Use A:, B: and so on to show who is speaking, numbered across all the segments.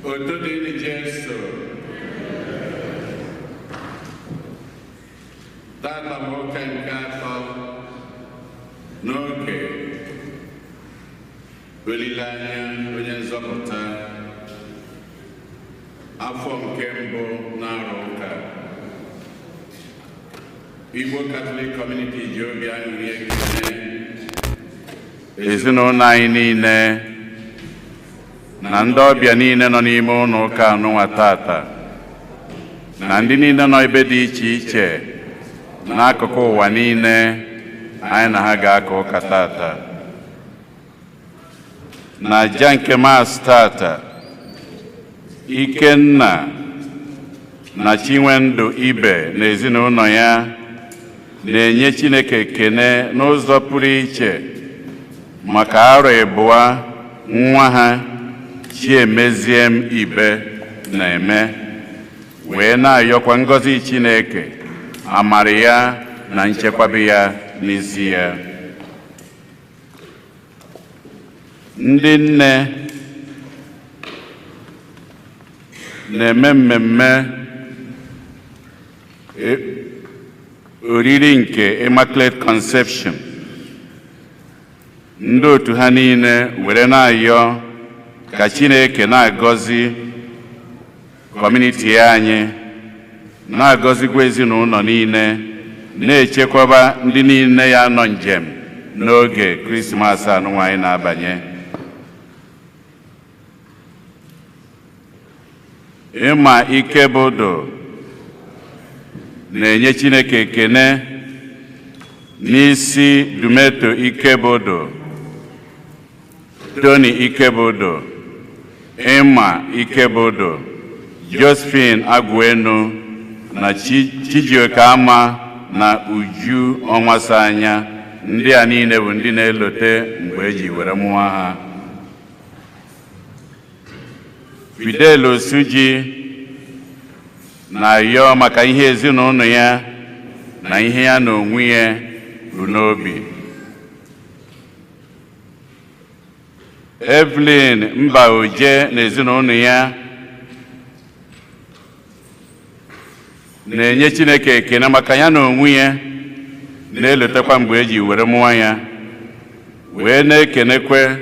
A: Otodini Jesu. Tata moka nkatọ n'oge olileanya onye nzọpụta afọ nke mbụ n'arọ ụka. Igbo Catholic Community ji obi aṅụrị ekele ezinụlọ anyị niile na ndị ọbịa niile nọ n'ime ụlọ ụka anụnwa tata na ndị niile nọ ebe dị iche iche n'akụkụ ụwa niile anyị na ha ga-aka ụka tata. Na aja nke Maasị tata, Ikenna na Chinwendu Ibe na ezinụlọ ya na-enye Chineke ekene n'ụzọ pụrụ iche maka arọ abụọ nwa ha Chiemeziem Ibe na-eme, wee na-ayọkwa ngọzi Chineke, amara ya na nchekwaba ya n'isi ya. Ndị nne na-eme mmemme oriri nke Immaculate Conception. Ndị otu ha niile were na-ayọ ka Chineke na-agọzi kọmuniti anyị, na-agọzikwa ezinụlọ niile, na-echekwaba ndị niile ya nọ njem n'oge Krismas anụnwa anyị na-abanye. Ịma Ikebodo na-enye Chineke ekene n'isi Dumeto Ikebodo, Tony Ikebodo, Ịma Ikebodo, Josephine Agwenu na Chijioke Ama na Uju Ọnwasanya. Ndị a niile bụ ndị na-elote mgbe eji were mụọ ha. Fidel Osuji na-ayọ maka ihe ezinụlọ ya na ihe ya na onwe ya bụ n'obi. Evelyn Mbaoje na ezinụlọ ya na-enye Chineke ekene maka ya na onwe ya na-elotekwa mgbe eji were mụọ ya, wee na-ekenekwe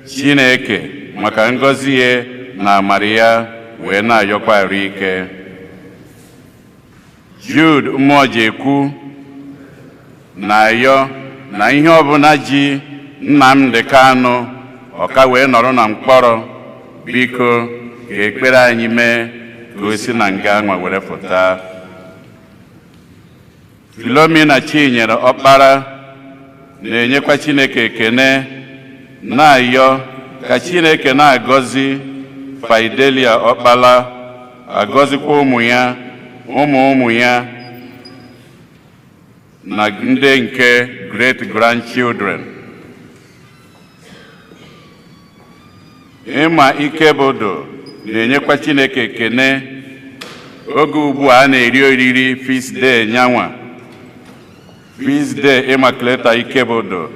A: Chineke maka ngọzi ya na amara ya, wee na-ayọkwa arụ ike. Jude Mmojekwu na-ayọ na ihe ọbụla ji Nnamdi Kanu ọka wee nọrọ na mkpọrọ, biko ka ekpere anyị mee ka o si na nga nwa were pụta. Philomena Chinyere Ọkpara na-enyekwa Chineke ekene, na-ayọ ka Chineke na-agọzi Fidelia Ọkpala, agọzikwa ụmụ ya, ụmụ ya na ndị nke great grandchildren. Ịma Ikebodo na-enyekwa Chineke ekene oge ugbu a na-eri oriri Feast Day nyanwa, Feast Day Immaculata Ikebodo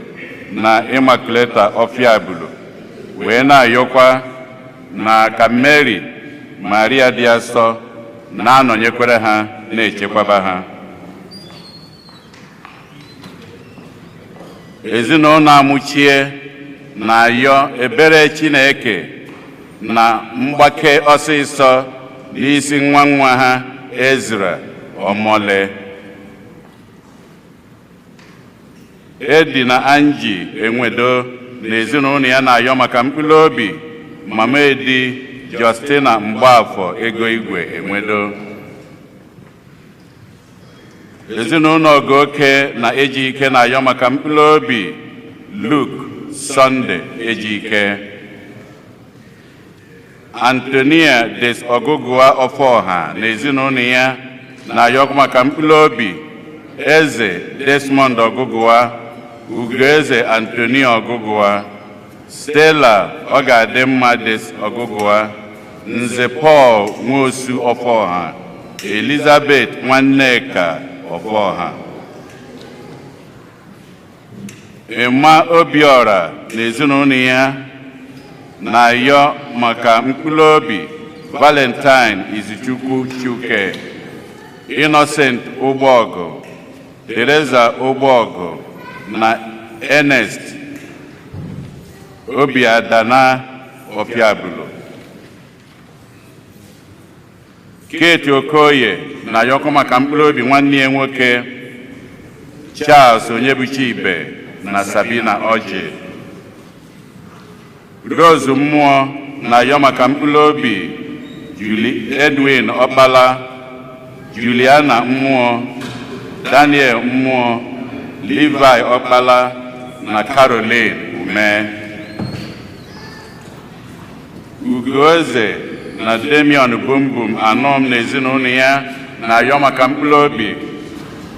A: na Immaculata Ofiabulu, wee na-ayọkwa na ka Mary Maria dị Asọ na-anọnyekwere ha, na-echekwaba ha. Ezinụlọ Amụchie na-ayọ ebere Chineke na mgbake ọsịsọ n'isi nwa ha Ezra Omole. Edi na Angie Enwedo na ezinụlọ ya na-ayọ maka mkpụrụ obi Mama Edi Justina Mgbafọ Ego Igwe Enwedo. Ezinụlọ Ogoke na Ejike na-ayọ maka mkpụrụ obi Luke Sunday Ejike. Antonia Des Ogugua Ọfọha na ezinụlọ ya na-ayọ maka mkpụrụ obi Eze Desmond Ogugua, Ugoeze Antonia Ogugua, Stella Ọgadịmma Des Ogugua, Nze Paul Nwosu Ọfọha, Elizabeth Nwanneka Ọfọha. Emma Obiora na ezinụlọ ya na-ayọ maka mkpụrụ obi Valentine Izuchukwu Chuke, Innocent Ogbogu, Teresa Ogbogu, na Ernest Obiadana Opiabulo. Kate Okoye na Yokoma Kamplobi nwanne ya nwoke Charles Onyebuchibe na Sabina Oji. Rose Mmụọ na Yoma Kamplobi Edwin Obala, Juliana Mmụọ, Daniel Mmụọ, Levi Obala na Caroline Ume. Ugoze na Damian Bumbum Anom na ezinụlọ ya na Yoma Kamplobi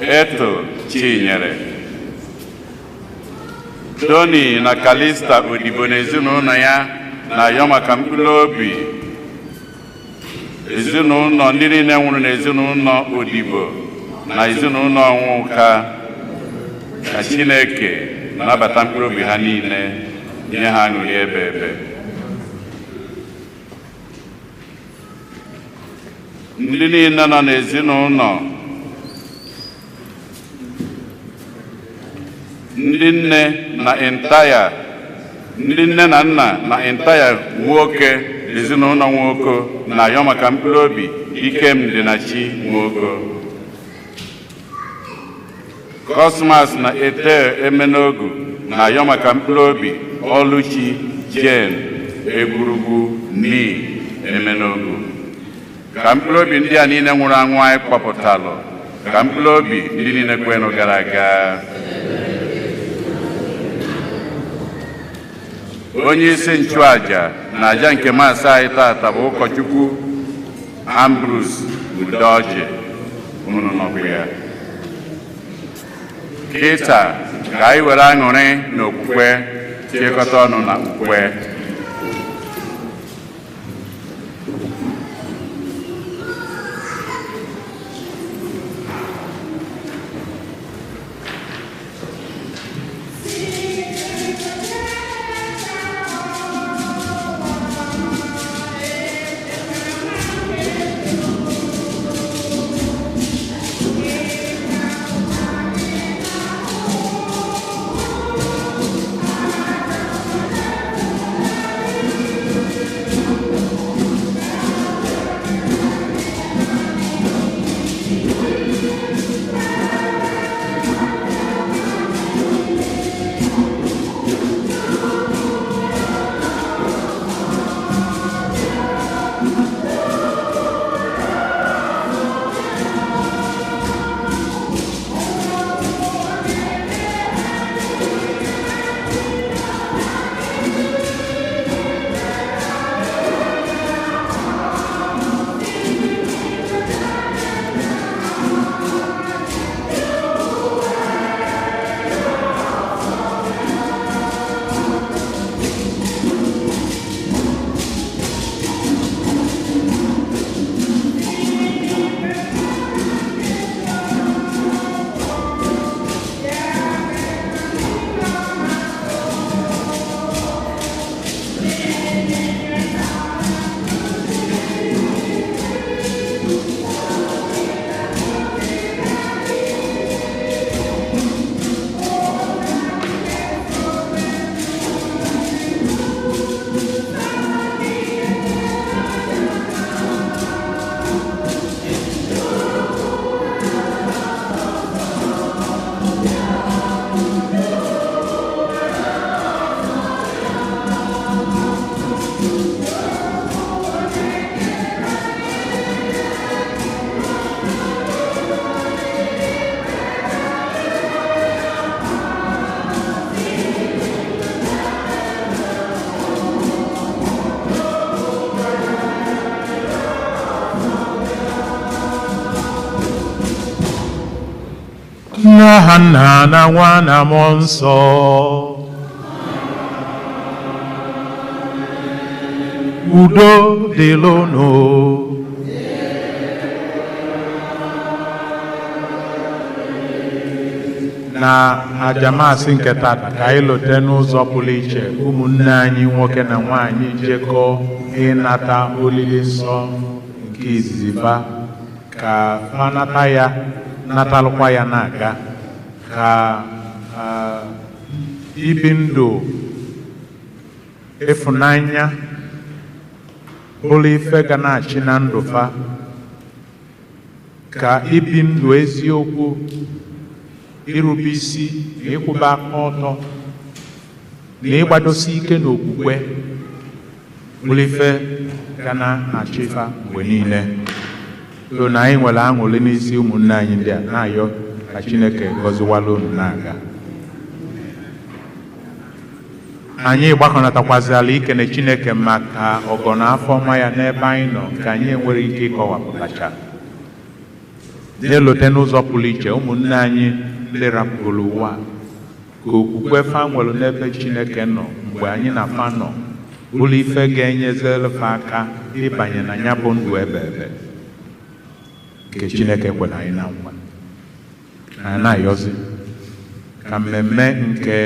A: Eto Chinyere. Tony na Kalista Odibo na ezinụlọ ya na Yoma Kamplobi. Ezinụlọ ndị niile nwụrụ na ezinụlọ Odibo na ezinụlọ Nwụka, ka Chineke nabata mkpụrụ obi ha niile, nye ha aṅụrị ebe ebe. Ndị niile nọ n'ezinụlọ ndị nne na nna na entire nwoke ezinụlọ nwoke na Yoma Kamplobi Ikemdi na Chi nwoke. Cosmas na Ete Emenogu na Yoma Kamplobi Oluchi Jen Egwurugwu Ni Emenogu. Kamplobi ndị a niile nwụrụ anwụ anyị kpọpụtalụ, Kamplobi ndị niile kwenụ gara aga. Onye isi nchụaja na aja nke maasị anyị tata bụ ụkọchukwu Ambrose Udoji, unu nọkwa ya. Kịta ka anyị were aṅụrị na okwukwe chịkọta ọnụ na okwukwe.
B: N'aha Nna na Nwa na Mmụọ Nsọ. Udo dịlụnụ. na ajamasị nke tata ka anyị lote n'ụzọ pụrụ iche ụmụnne anyị nwoke na nwaanyị jekọọ ịnata olili nsọ nke izizi fa ka fa nata ya natalụkwa ya na-aga ka ibi ndụ ịfụnanya bụrụ ife ga na-achị na ndụ fa, ka ibi ndụ eziokwu, irube isi na ịkwụba aka ọtọ na ịgbadosi ike n'okwukwe bụrụ ife ga na-achị fa mgbe niile. So na anyị nwere aṅụrị n'isi ụmụnne anyị ndị a na-ayọ ka Chineke gọziwala unu na-aga. Anyị gbakọnatakwazịala ikene Chineke maka ọgọ na afọ ọma ya n'ebe anyị nọ, ka anyị enwere ike ịkọwapụtacha. Na-elote n'ụzọ pụrụ iche ụmụnne anyị ndị rapụrụ ụwa, ka okwukwe fa nwere n'ebe Chineke nọ mgbe anyị na fa nọ bụrụ ife ga-enyezere fa aka ịbanye na ya bụ ndụ ebe ebe nke Chineke kwere anyị na nkwa. Anyị na-ayọzi ka mmemme nke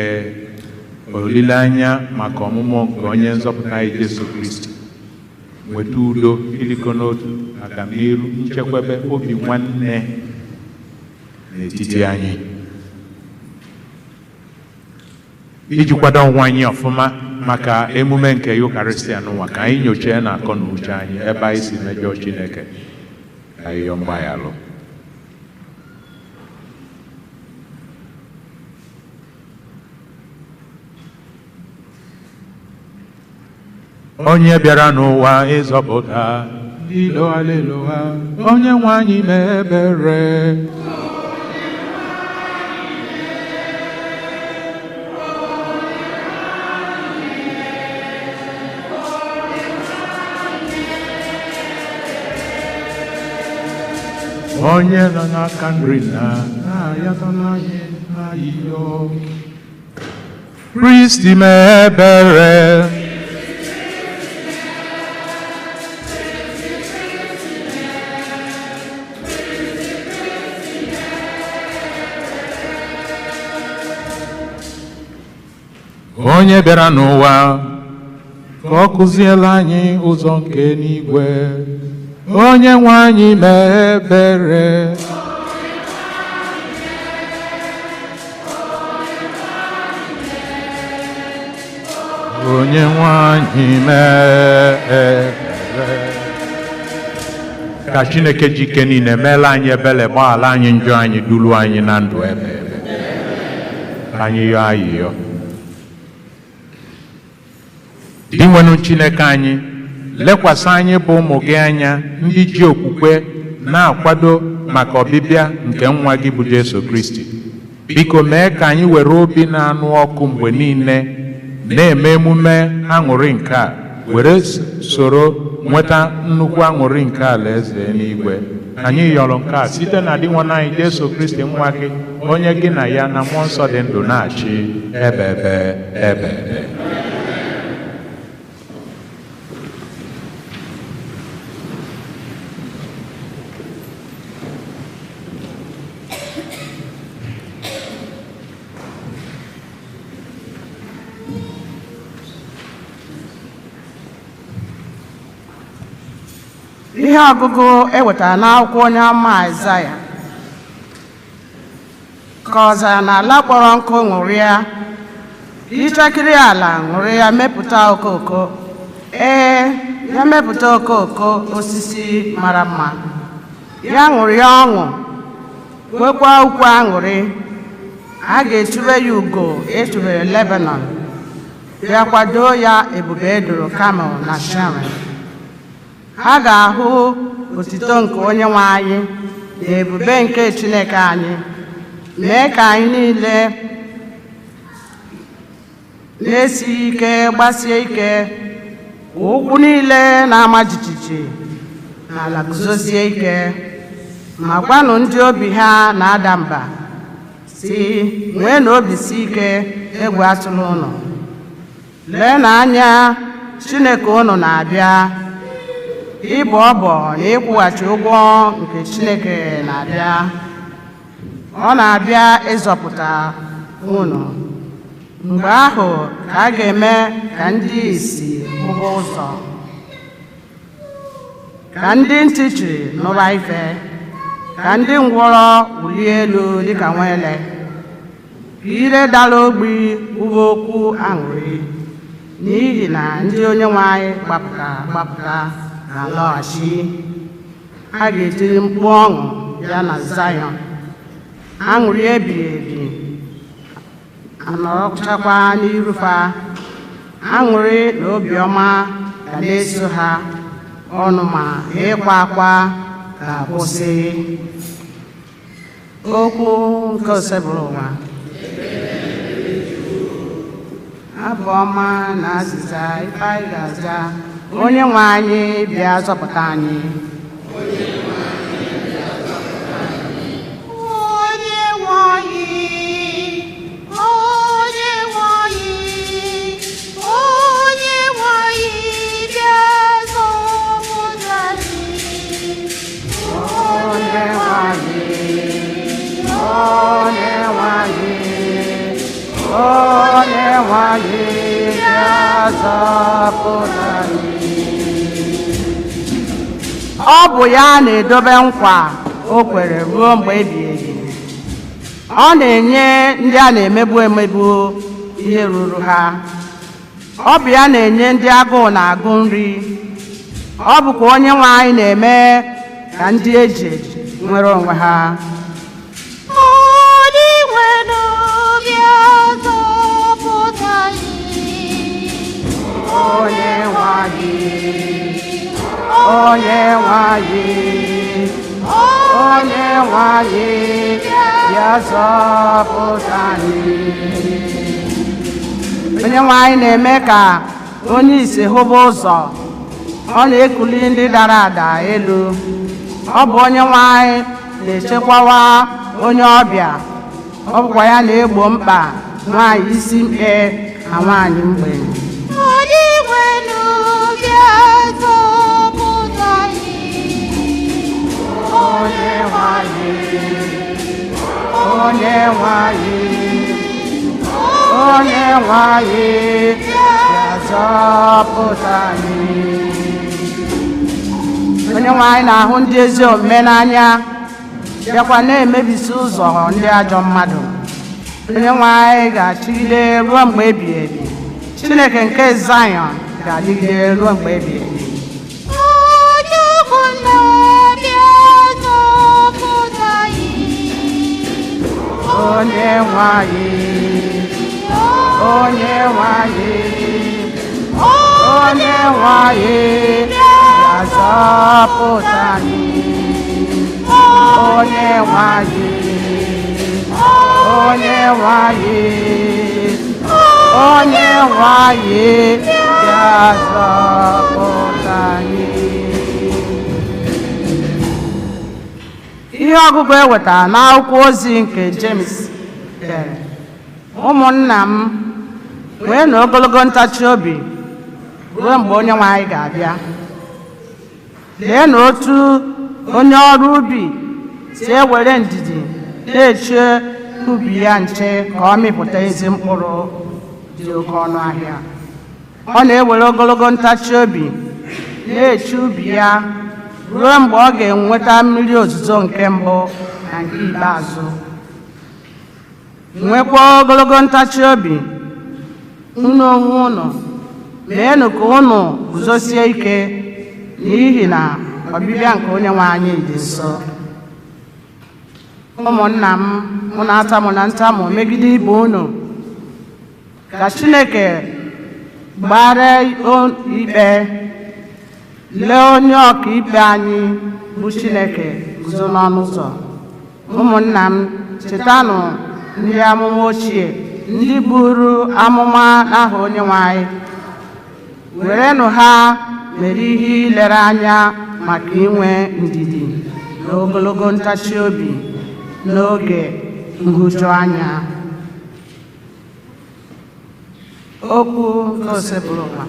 B: olileanya maka ọmụmụ nke onye nzọpụta anyị Jesu Kristi nweta udo, iliko n'otu, agamniru, nchekwebe, obi nwanne n'etiti anyị, iji kwado onwe anyị ọfụma maka emume nke Eucharistia n'ụwa. Ka anyị nyochie na akọ na uche anyị ebe anyị si mejọọ Chineke, ka anyị yọọ mgbaghara. Onye bịara n'ụwa ịzọpụta, ilo aleluya, onye nwe anyị mee ebere. Onye nọ n'aka nri na-ayatala anyị ayịyọ. Kristi mee ebere. Onye bịara n'ụwa ka ọ kụziela anyị ụzọ nke n'igwe, onye nwe anyị mee ebere. Onye nwe anyị mee ebere. Ka Chineke ji ike niile meela anyị ebere, gbaghara anyị njọ anyị, duru anyị na ndụ ebe ebe. Ka anyị yọọ ayịyọ. Dị nwenụ Chineke anyị, lekwasị anyị bụ ụmụ gị anya, ndị ji okwukwe na-akwado maka ọbịbịa nke nwa gị bụ Jesu Kristi. Biko mee ka anyị were obi na-anụ ọkụ mgbe niile na-eme emume aṅụrị nke a, were soro nweta nnukwu aṅụrị nke alaeze n'igwe. Anyị yọrọ nke a site na dị nwa anyị Jesu Kristi nwa gị, onye gị na ya na mmụọ nsọ dị ndụ na-achị ebe ebe ebe ebe.
C: Ihe ọgụgụ ewetara n'akwụkwọ onye amụma Aịzaya ka ọ zara na ala kpọrọ nkụ ṅụrịa, ichekiri ala ṅụrịa, mepụta okoko. Ya mepụta okoko osisi mara mma, ya ṅụrịa ọṅụ, kwekwa ukwu aṅụrị. A ga-etube ya ugo etubere Lebanon, ya kwado ya ebube edoro Kamel na Sharon. Ha ga-ahụ otito nke onye nwe anyị na ebube nke Chineke anyị. Mee ka anyị niile na-esi ike gbasie ike, ụkwụ niile na-ama jijiji n'ala guzozie ike. Ma gwanụ ndị obi ha na-ada mba, si nwee na obi si ike, egwu atụla ụnụ. Lee n'anya, Chineke ụnụ na-abịa. Ịbụ ọbọ na ịkwụghachi ụgwọ nke Chineke na-abịa. ọ na-abịa ịzọpụta unu. Mgbe ahụ ka a ga-eme ka ndị ìsì hụba ụzọ, ka ndị ntị chiri nụba ife, ka ndị ngwọrọ wulie elu dịka nwa ele, ka ire dara ogbi kwuba okwu aṅụrị, n'ihi na ndị Onyenwe anyị gbapụta na-alọghachi. A ga-etiri mkpu ọṅụ ya na Zayọn, aṅụrị ebighị ebi anọrọchakwa n'iru ha. Aṅụrị na obiọma ga na-eso ha ọnụ, ma ịkwa akwa ga-akwụsị. Okwu nke osebụrụ ụwa. Abụ ọma na azịza ife anyị ga-aza. Onyenwe anyị bịa zọpụta anyị. Ọ bụ ya na-edobe nkwa o kwere ruo mgbe ebighị ebi. Ọ na-enye ndị a na-emegbu emegbu ihe ruru ha. Ọ bụ ya na-enye ndị agụụ na-agụ nri. Ọ bụkwa Onyenwe anyị na-eme ka ndị eji nwere onwe ha. Onyenwe anyị bịa zọpụta anyị. Onyenwe anyị na-eme ka onye ìsì hụba ụzọ. Ọ na-ekuli ndị dara ada elu. Ọ bụ Onyenwe anyị na-echekwawa onye ọbịa. Ọ bụkwa ya na-egbo mkpa nwaanyị isi mkpe na nwaanyị mgbenye. Onyenwe anyị bịa zọpụta anyị. Onyenwe anyị na-ahụ ndị ezi omume n'anya, bịakwa na-emebisi ụzọ ndị ajọ mmadụ. Onyenwe anyị ga-achịgide ruo mgbe ebighị ebi. Chineke nke Zayọn ga-adịgide ruo mgbe ebighị ebi. Onyenwe anyị ga-azọpụta anyị. Onyenwe anyị ga-azọpụta anyị. Ihe ọgụgụ ewetara n'akwụkwọ ozi nke James dere: ụmụnna m, nweenụ ogologo ntachi obi ruo mgbe Onyenwe anyị ga-abịa. Leenụ otu onye ọrụ ubi si ewere ndidi na-eche ubi ya nche ka ọ mịpụta ezi mkpụrụ dị oke ọnụ ahịa. Ọ na-ewere ogologo ntachi obi na-eche ubi ya ruo mgbe ọ ga-enweta mmiri ozuzo nke mbụ na nke ikpeazụ. Nwekwa ogologo ntachi obi unu onwe unu, meenụ ka unu guzosie ike, n'ihi na ọbịbịa nke Onyenwe anyị dị nso. Ụmụnna m, unu atamụ na ntamụ megide ibe unu, ka Chineke gbara ikpe. Lee onye ọkaikpe anyị bụ Chineke guzo n'ọnụ ụzọ. Ụmụnna m, chetanụ ndị amụma ochie, ndị buru amụma n'aha Onyenwe anyị. Werenụ ha mere ihe ilere anya maka inwe ndidi na ogologo ntachi obi n'oge nhụjuanya. Okwu nke osebụrụ ụwa.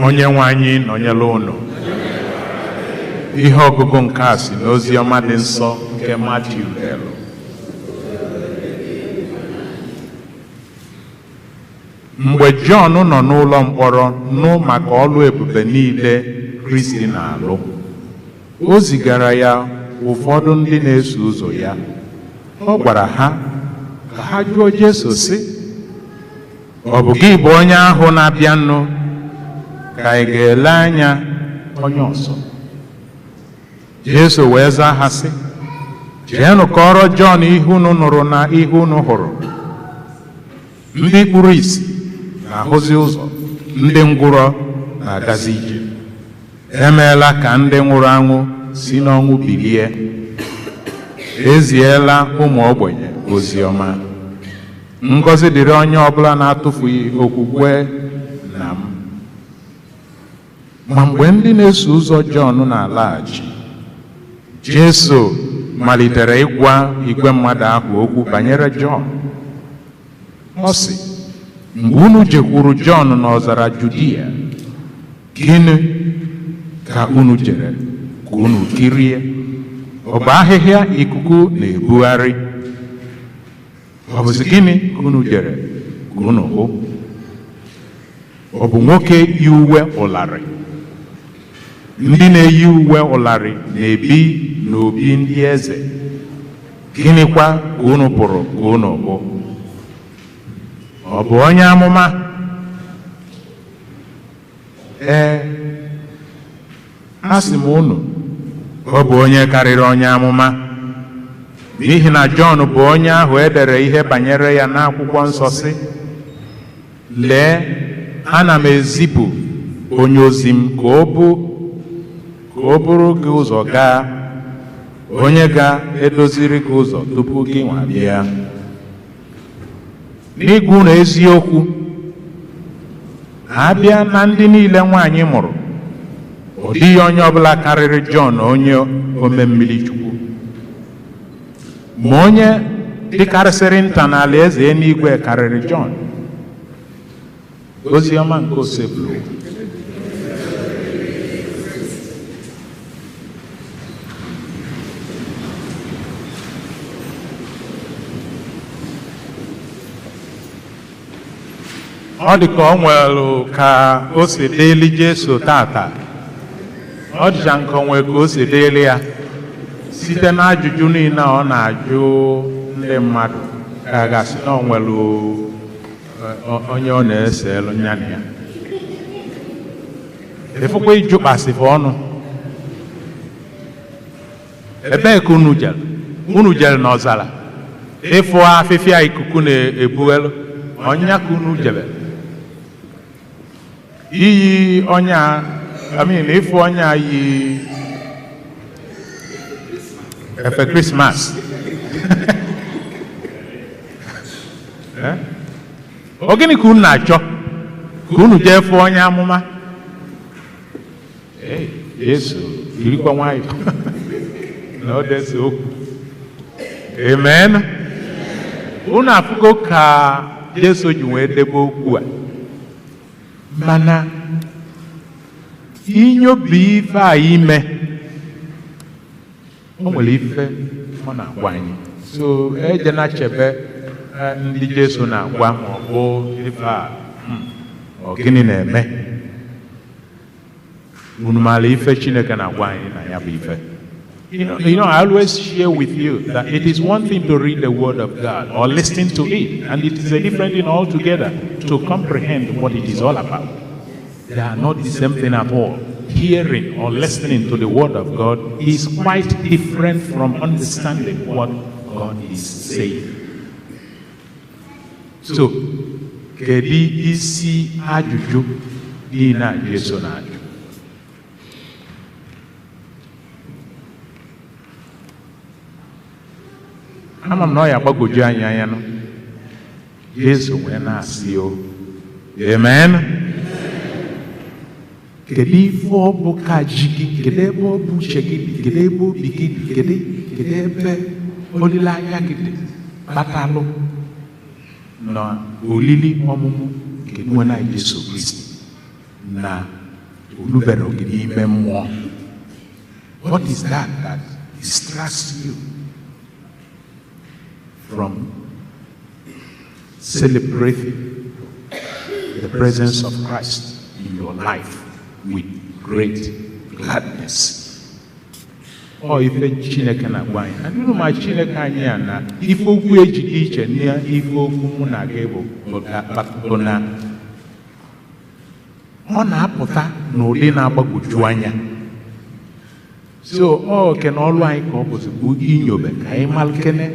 B: onye nwe anyị nọnyere unu. Ihe ọgụgụ nke a si n'ozi ọma dị nsọ nke Matiu dere. Mgbe Jọn nọ n'ụlọ mkpọrọ nụ maka ọlụ ebube niile Kristi na-alụ, o zigara ya ụfọdụ ndị na-eso ụzọ ya. Ọ gwara ha ka ha jụọ Jesu sị, ọ bụ gị bụ onye ahụ na-abịanụ ka ị ga-ele anya onye ọzọ? Jesu wee zaa ha sị, jeenụ kọọrọ Jọn ihe unu nụrụ na ihe unu hụrụ. Ndị kpuru ìsì na-ahụzi ụzọ, ndị ngwụrọ na-agazi ije. Emeela ka ndị nwụrụ anwụ si n'ọnwụ bilie. Eziela ụmụ ogbenye ozi ọma. Ngọzi dịrị onye ọbụla na-atụfughị okwukwe na m. Ma mgbe ndị na-eso ụzọ Jọn na-alaghachi, Jesu malitere ịgwa igwe mmadụ ahụ okwu banyere Jọn. Ọ sị, mgbe unu jekwuru Jọn n'ọzara Judia, gịnị ka unu jere ka unu kirie? Ọ bụ ahịhịa ikuku na-ebugharị? Ọ bụzi gịnị ka unu jere ka unu hụ? Ọ bụ nwoke yi uwe ụlarị? Ndị na-eyi uwe ụlarị na-ebi n'obi ndị eze. Gịnịkwa ka unu pụrụ ka unu hụ? Ọ bụ onye amụma? Asị m unu, ọ bụ onye karịrị onye amụma. N'ihi na Jọn bụ onye ahụ edere ihe banyere ya n'akwụkwọ nsọ sị, lee, ana m ezipụ onye ozi m ka o buru gị ụzọ gaa, onye ga-edoziri gị ụzọ tupu gị nwa bịa. N'ịgwa unu eziokwu, abịa na ndị niile nwaanyị mụrụ, ọ dịghị onye ọbụla karịrị Jọn onye omemmiri Chukwu. Ma onye dịkarịsịrị nta n'ala eze eluigwe karịrị Jọn. Ozi ọma nke Osebulu. Ọ dị ka ọ nwere ka o si dịrị Jesu tata. Ọ dịcha nke onwe ka o si dịrị ya site n'ajụjụ niile ọ na-ajụ ndị mmadụ, ka a ga-asị na ọ nwere onye ọ na-ese elu nya na ya. Efukwa ịjụkpasịfụ ọnụ. Ebee ka unu jere? Unu jere n'ọzara ịfụ afịfịa ikuku na-ebughelu? Ọnya ka unu jere? Iyi ọnya, ịfụ ọnya yi efe Krismas. Ọ gịnị ka unu na-achọ? Ka unu jee fụ onye amụma? Jesu jirikwa nwayọ na ọ dese okwu. Amen. Unu afụgo ka Jesu ji wee debe okwu a. Mana inyobi ife a ime, o nwere ife ọ na-agwa anyị. So eje na chebe ndị Jesu na-agwa ma ọ bụ ife a ọ gịnị na-eme. Unu maara ife Chineke na-agwa anyị na ya bụ ife. You know, I always share with you that it is one thing to read the Word of God or listen to it, and it is a different thing altogether to comprehend what it is all about. They are not the same thing at all. Hearing or listening to the Word of God is quite different from understanding what God is saying. So, kedu isi ajụjụ dị na Jesu na-ajụ? Ama m na ọ ya gbagwoju anyị anya nụ. Jesu wee na-asị o, amen. Kedu ife ọ bụ ka ji gị? Kedu ebe ọ bụ uche gị dị? Kedu ebe obi gị dị? Kedu ebe olileanya gị dị? Kpatalụ na olili ọmụmụ nke nwe na Jesu Kristi na olubere gị n'ime mmụọ. What is that distracts you from celebrating the presence of Christ in your life with great gladness? Ọ ife Chineke na-agwa anyị. Na nínú ma Chineke anyị a na ife okwu ejide iche na ife okwu mụ na gị bụ na ọ na-apụta n'ụdị na-agbagwoju anya. So ọ kene ọlụ anyị ka ọ bụzi bụ inyobe ka anyị malkene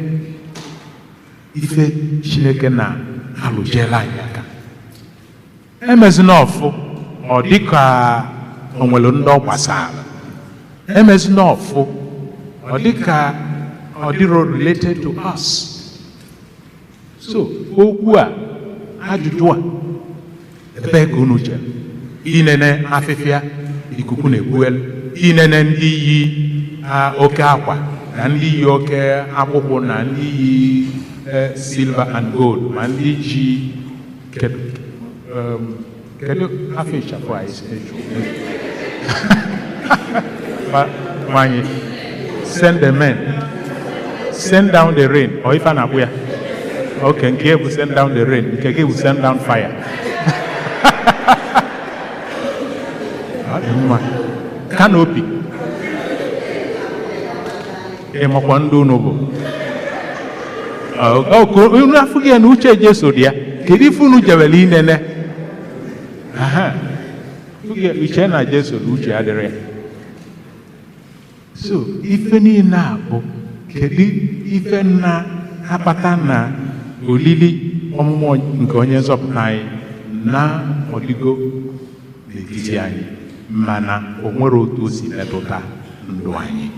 B: ife Chineke na-alụjela anyị aka. Emezina ọfụ ọ dịka o nwere ndị ọ gbasara. Emezina ọfụ ọ dịka ọ dịrọ related to us. So okwu a ajụjụ a ebe ka unu chere inene afịfịa ikuku na-ebuelu, inene ndị yi oke akwa na ndị yi oke akwụkwọ na ndị yi silver and gold ma ndị ji kedu afọ ịchafụ anyị nwanyị send the men, send down the rain. Or if na abụya okay, nke bụ send down the rain, nke gị bụ send down fire. Canopy ịmakwa ndị unu bụ unu afụ gị na uche Jesu dị ya. Kedu ife unu jewele inene uche na Jesu na uche adịrị ya. So ife niile a bụ kedu ife na-akpata na olili ọmụmụ nke onye nzọpụta anyị na ọdịgo n'etiti anyị, mana o nwere otu o si metụta ndụ anyị.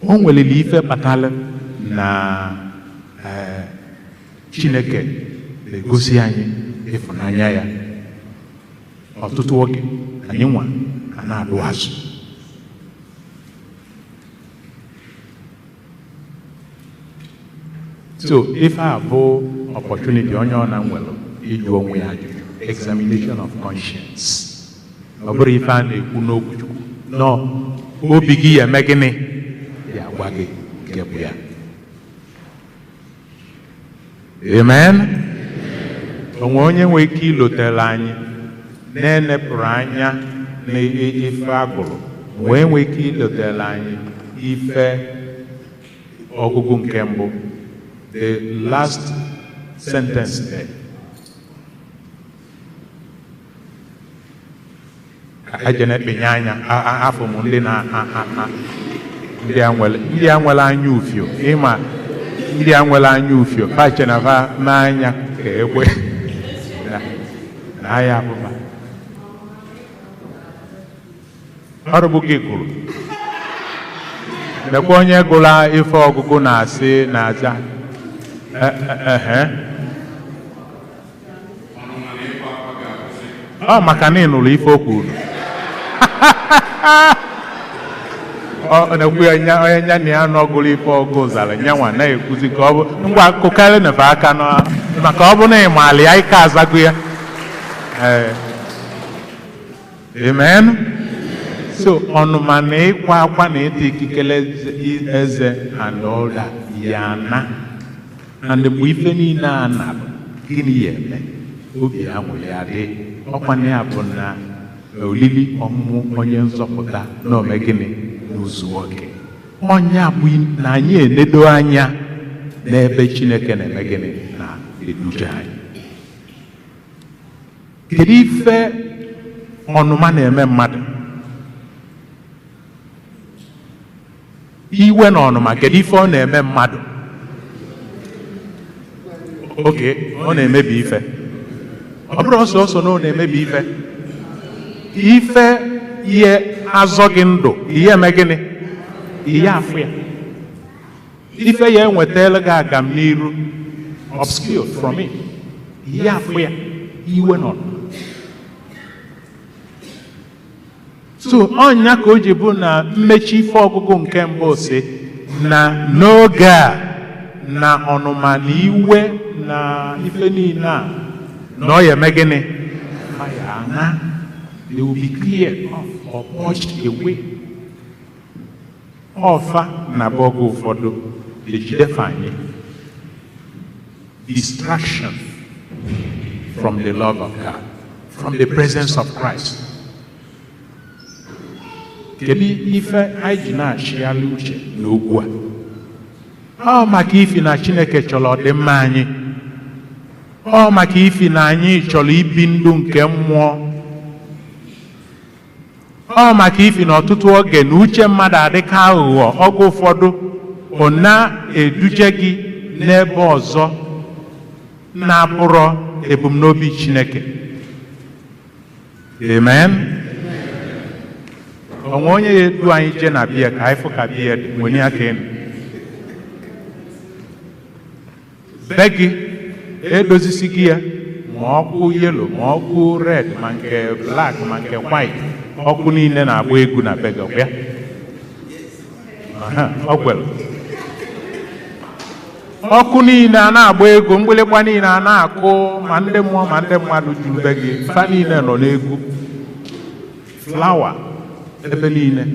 B: O nwelili ife kpatara na Chineke na-egosi anyị ịfụnanya ya. Ọtụtụ oge anyị nwa a na-adụ azụ. So ife a bụ opportunity onye ọ na nwere ịjụ onwe ya ajụjụ, examination of conscience. Ọ bụrụ ife a na-ekwu n'okwu Chukwu nọ obi gị ya eme gịnị ya gwa gị nke bụ ya. Amen. Onwe onye nwee ike ilotere anyị na-enepụrụ anya n'ife agụrụ, wee nwee ike ilotere anyị ife ọgụgụ nke mbụ, the last sentence there. Ajene binye anya afọ m ndị na ndị a nwere anya ufio, ịma ndị a nwere anya ufio pache na va n'anya ka egbe na aya abụba ọrụ bụ gị gụrụ. Lekwa onye gụla ife ọgụgụ na-asị na-aza ọ maka na ị nụrụ ife okwu ọ na-ekwu onye nya na ya n'ọgụrụ ife ọgụ zara nyanwa na-ekwuzi ka ọ bụ ngwa akụkarị nefe aka maka ọ bụ na ịmali ya ike azago ya. Amen. So ọnụma na ịkwa akwa na ịta ikikere eze and all that ya na mgbe ife niile a na gịnị ya eme obi anwụrụ ya dị. Ọkwa na ya bụ na olili ọmụmụ onye nzọpụta na ome gịnị n'ụzọ oke. Onye abụ na anyị enedo anya n'ebe Chineke na-eme gịnị na eduje anyị. Kedu ife ọnụma na-eme mmadụ? Iwe na ọnụma, kedu ife ọ na-eme mmadụ? Oke, ọ na-emebi ife. Ọ bụrụ ọsọ na ọ na-emebi ife. Ife ihe azọ gị ndụ, ihe eme gịnị? Ihe afụ ya. Ife ya enwetala gị agam n'iru, obscured from it. Ihe afụ ya, iwe nọ. So ọnya ka o ji bụ na mmechi ife ọgụgụ nke mbụ si na n'oge a na ọnụma na iwe na ife niile a na ọ ya eme gịnị? Ha ya ana. they will be cleared off or purged away. Ọfa na bogo ụfọdụ ejidefe anyị. Distraction from the love of God, from the presence of Christ. Kedu ife anyị ji na-achịgharị uche n'okwu a? Ọ maka ifi na Chineke chọrọ ọdịmma anyị. Ọ maka ifi na anyị chọrọ ibi ndụ nke mmụọ. Ọ maka ifi na ọtụtụ oge na uche mmadụ adịka aghụghọ oge ụfọdụ ọ na-eduje gị n'ebe ọzọ na-abụrọ ebumnobi Chineke. Amen. Onwe onye edu anyị je na biya ka anyị fụ ka biya dị nwere aka enu. Be gị edozisi gị ya ma ọkụ yelo ma ọkụ red ma nke black ma nke white, ọkụ niile na-agba egwu na be gị ọbịa. Ọ gwere ọkụ niile a na-agba egwu, mgbịlịgba niile a na-akụ, ma ndị mmụọ ma ndị mmadụ juru be gị, fa niile nọ n'egwu. Flawa ebe niile.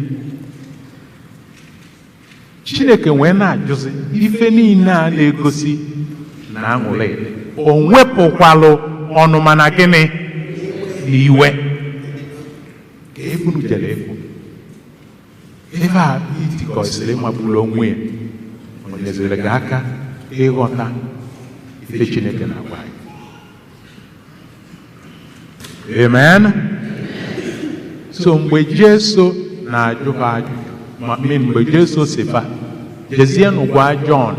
B: Chineke wee na-ajụzi ife niile a na-egosi na aṅụrị o wepụkwalụ ọnụma na gịnị na iwe. Ka ebunu jere ekwu ebe a itikọsịrị ịmagburu onwe ya, o nyeziri gị aka ịghọta ife Chineke na-agwa anyị. Amen. So mgbe Jesu na-ajụ ha ajụjụ, mgbe Jesu sifa jezienụ gwa Jọn,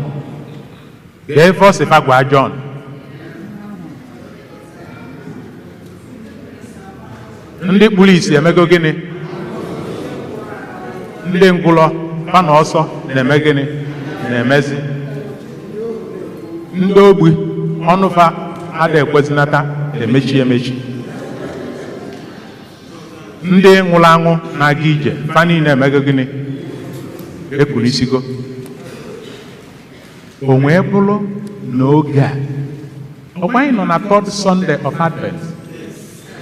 B: ebe ọ sifa gwa Jọn, ndị kpuru isi emego gịnị? Ndị ngwụlọ fa na ọsọ na-eme gịnị? Na-emezi. Ndị ogbi ọnụfa ada ekwezinata na-emechi emechi. Ndị nwụrụ anwụ na-aga ije fa niile emego gịnị? Ekpuru isigo. O wee bụrụ n'oge a ọgba anyị nọ na third Sunday of Advent.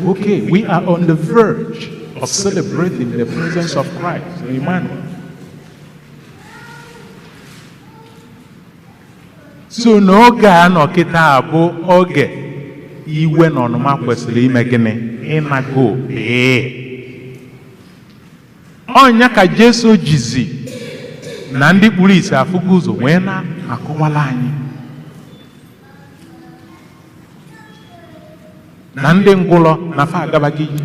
B: Okay, we are on the verge of celebrating the presence of Christ, Emmanuel. So n'oge a nọ kịta bụ oge iwe na ọnụma kwesịrị ime gịnị? Ịnago ọnya ka Jesu jizi na ndị kpuru isi afụgo ụzọ wee na-akọwala anyị na ndị ngwụlọ na fa agabaghị ije,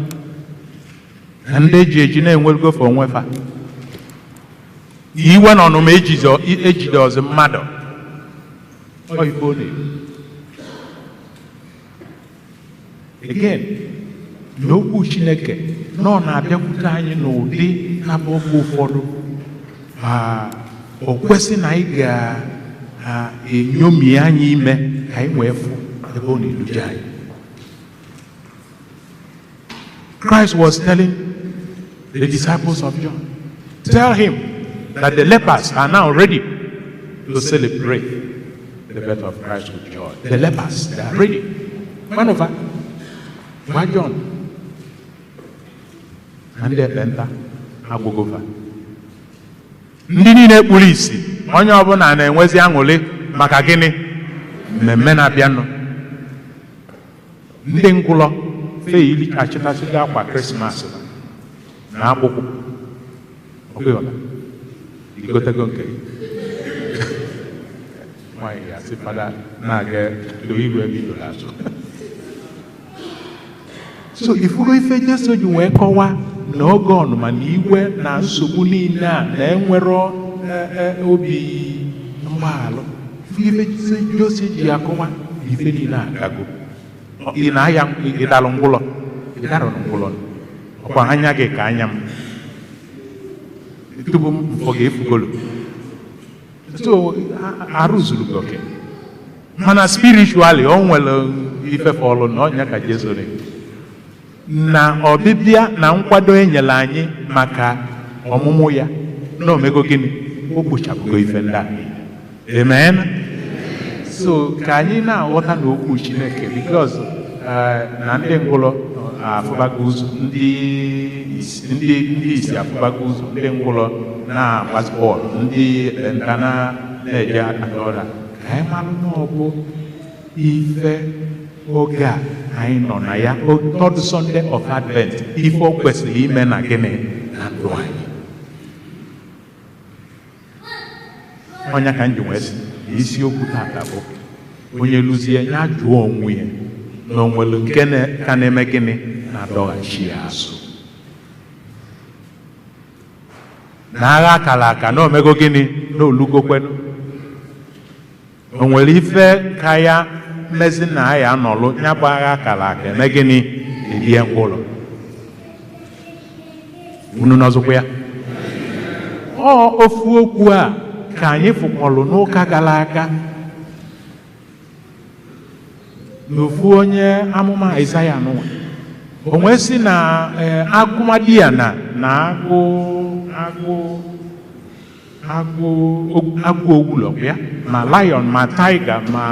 B: na ndị eji eji na-enwegofe onwe fa. Iwe na ọnụma ejide ọzọ mmadụ oyibo na-ekwu. Again, n'okwu Chineke nọ na-abịakwute anyị n'ụdị na-abụ oge ụfọdụ o kwesị na anyị ga-enyomi anyị ime ka anyị wee fụ ebe ọ na-eduje anyị. Christ was telling the disciples of John, tell him that the lepers are now ready to celebrate the birth of Christ with joy. The lepers, they are ready. One of us, why John? And they enter Agbogofa. Ndị niile kpuru isi, onye ọbụla na-enwezi aṅụrị maka gịnị? Mmemme na-abịanụ. Ndị ngwụlọ feili achịtasịga akwa Krismas na akwụkwọ. Ọkụghọla, igotego nke nwaanyị asị fada na-aga iru ebe idoro azụ. So ifugo ife Jesu ji wee kọwa na oge ọnụma na iwe na nsogbu niile a na-enwero obi mgbaghalụ. Ife Jesu ji akọwa ife niile agago. Ị na-aya ịdalụ ngwụlọ, ịdarụ ngwụlọ, ọkwa anya gị ka anya m tupu mfọ ga-efugolo. So arụ zuru gị oke, mana spiritually o nwere ife fọlụ na ọnya ka Jesu na ọbịbịa na nkwado enyere anyị maka ọmụmụ ya na omego gịnị? O kpochapụgo ife ndị a. Amen. So ka anyị na-aghọta n'okwu Chineke because na ndị ngwụlọ afụbago ụzọ ndị isi afụbago ụzọ ndị ngwụlọ na-agbasi bọọlụ ndị nka na-eje adọra ka anyị malụ na ọ bụ ife oge a anyị nọ na ya third Sunday of Advent ife o kwesịrị ime na gịnị na ndụ anyị. Onye ka nji wee sị isiokwu tata bụ onye lụzie ya jụọ onwe ya na onwere nke ka na-eme gịnị na-adọghachi ya azụ na agha akara aka na omego gịnị na olugokwenu. O nwere ife ka ya mmezi na ya nọlụ ya bụ agha akara aka eme gịnị elie ngwụlọ unu n'ọzọkwa ya. Ofu okwu a ka anyị fụkwalụ n'ụka gara aga n'ofu onye amụma Aịzaya n'ụwa o nwee si na agụmadi ya na agụ ogwulọ ya ma lion ma tiger ma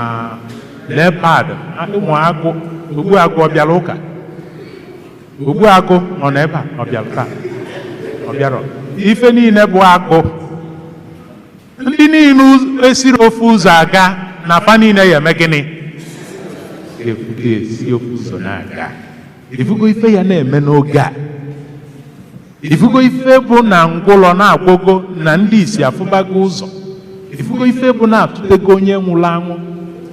B: leopard ụmụ agụ ogbu agụ ọ bịara ụka ogbu agụ nọ n'ebe a ọ bịara taa ọ bịara ife niile bụ agụ ndị niile esiri ofu ụzọ aga na afa niile ya eme gịnị esi ofu ụzọ na-aga. Ifugo ife ya na-eme n'oge a ifugo ife bụ na ngwụlọ na-agwụgo na ndị isi afụbago ụzọ ifugo ife bụ na-atụtego onye nwụrụ anwụ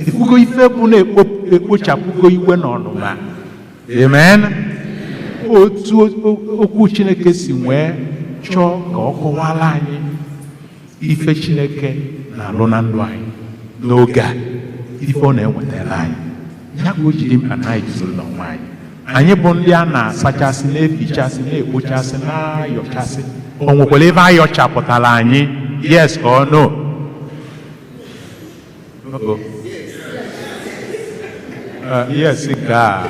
B: ifugo ife bụ na-ekpochapụgo iwe na ọnụma. Amen. Otu okwu Chineke si nwee chọọ ka ọ kọwara anyị ife Chineke na-alụ na ndụ anyị n'oge a ife ọ na-ewetara anyị ya ka o jiri mkpa na anyị jụrụ n'onwe anyị. Anyị bụ ndị a na-asachasị na-efichasị na-ekpochasị na-ayọchasị o nwekwara ebe ayọchapụtara anyị yes or no? Yes ka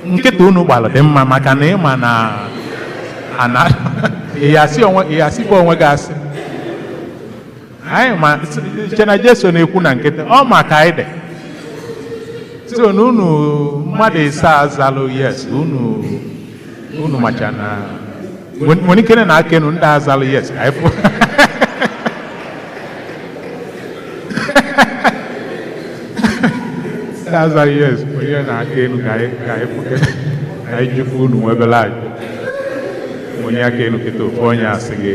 B: nkịta unu gbara dị mma maka na ịma na ịyasịkwa onwe gị asị anyị ma chena Jesu na-ekwu na nkịta ọ maka anyị dị so na unu mmadụ ise azalụ yes unu macha na nwere ike na aka enu ndị azalụ yes ka anyị pụ ndị azalụ yes onye na aka enu ka anyị pụ ka anyị jukwu unu nwebele anyị onye aka enu kịta ofu onye asị gị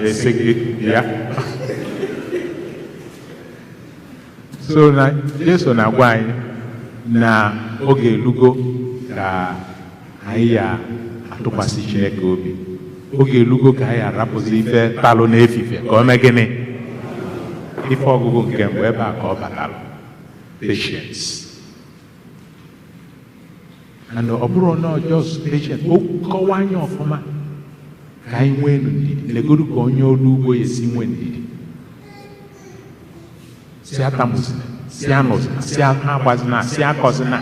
B: esi gị ya. So na Jesu na-agwa anyị na oge elugo ka anyị ya atụkwasị Chineke obi oge elugo ka anyị arapụzi ife talụ n'efife ka o mee gịnị ife ọgụgụ nke mgbe ebe a ka ọ batalụ patience and ọ bụrụ na just patience o kọwa anyị ọfụma ka anyị nwee ndidi legodu ka onye ọrụ ugbo ya esi nwee ndidi si atamụzina si anụzina si agbazina si akọzina.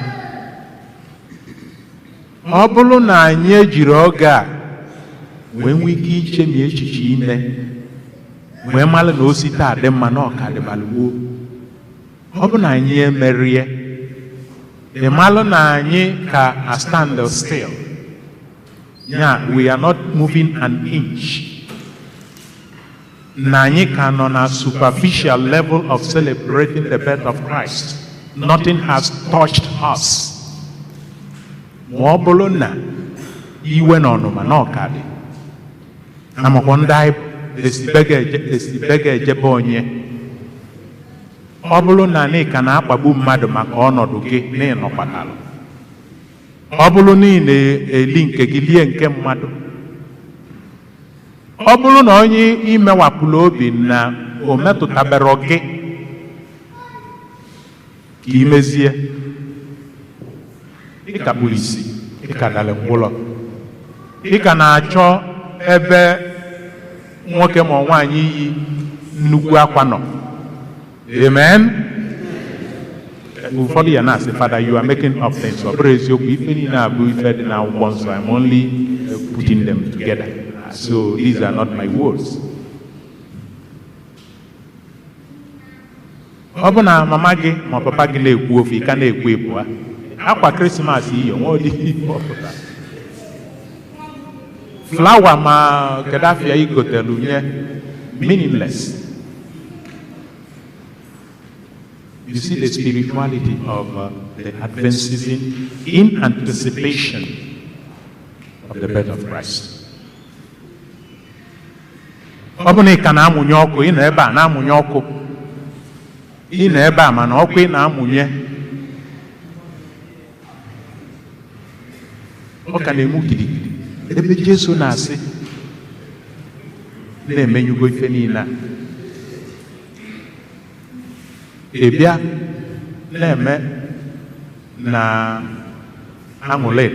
B: Ọ bụrụ na anyị ejiri oge a wee nwee ike ichemi echiche ime wee mara na osi taa dị mma na ọka dịbalụgbuo ọ bụ na anyị emerie ịmalụ na anyị ka a stand still ya we are not moving an inch na anyị ka nọ na superficial level of celebrating the birth of Christ. Nothing has touched us. Ma ọ bụrụ na iwe na ọnụma na ọka dị amakwa ndị anyị esibega ejebe onye ọ bụrụ na anyị ka na-akpagbu mmadụ maka ọnọdụ gị na ịnọkwatalụ ọ bụrụ na ị na-eli nke gị lie nke mmadụ ọ bụrụ na onye imewapụla obi na o metụtabere gị ka imezie ịka kpuru isi ịka dara ngwụlọ ịka na-achọ ebe nwoke ma nwaanyị yi nnukwu akwa nọ. Amen. Ụfọdụ ya na-asị Father, you are making up things. Ọ bụrụ eziokwu ife niile abụ ife dị n'akwụkwọ nsọ. I'm only putting them together. So these are not my words. ọ bụ na mama gị ma papa gị na-ekwu ofu ị ka na-ekwu ịbụa akwa krismas iyi onwe ụdị ihe ọpụta flawa ma kedu afịa ị gotelu nye meaningless. You see the spirituality of the Advent season in anticipation of the birth of Christ. Ọ bụ na ị ka na-amụnye ọkụ, ị nọ ebe a na-amụnye ọkụ, ị nọ ebe a mana ọkụ ị na-amụnye ọ ka na-emu gidigidi ebe Jesu na-asị na-emenyugo ife niile a ị bịa na-eme na aṅụle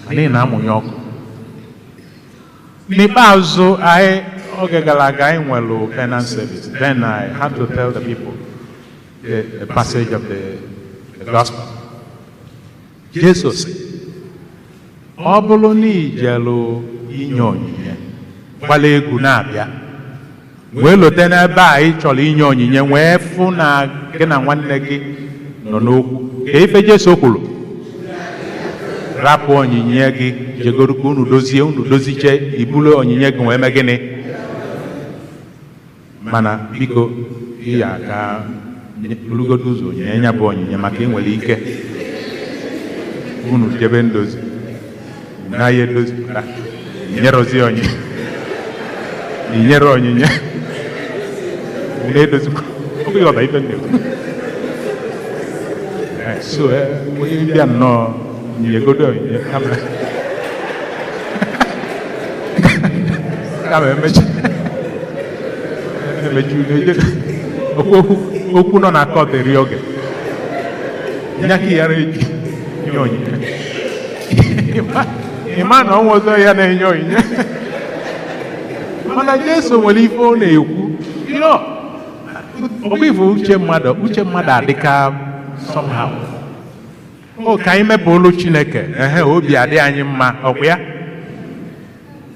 B: anyị na-amụnye ọkụ. N'ikpeazụ anyị oge gara aga anyị nwere penance service. Then I had to tell the people the passage of the gospel. Jesus, ọ bụrụ na ijelu inye onyinye gbala egwu na-abịa wee lote n'ebe a ị chọrọ inye onyinye wee fụ na gị na nwanne gị nọ n'okwu ka ife Jesu kwuru rapụ onyinye gị jegoro ka unu doziche ibulu onyinye gị wee mee gịnị mana biko ịya ka bulugodo ụzọ onyinye ya bụ onyinye maka ị nwere ike unu jebe ndozi naghị edozi pụta nyerozi onyinye inyere onyinye na-edozikwa oge ọba ife ndị so onye bịa nnọọ nyegodo onyinye kama emechi okwu nọ na kọt eri oge nya ka yara eji nye onyinye ịma na ọnwa ọzọ ya na-enye onyinye mana Jesu nwere ife ọ na-ekwu ọ bụ ife uche mmadụ adịka somehow ka anyị mepụ olu Chineke obi adị anyị mma ọkwa ya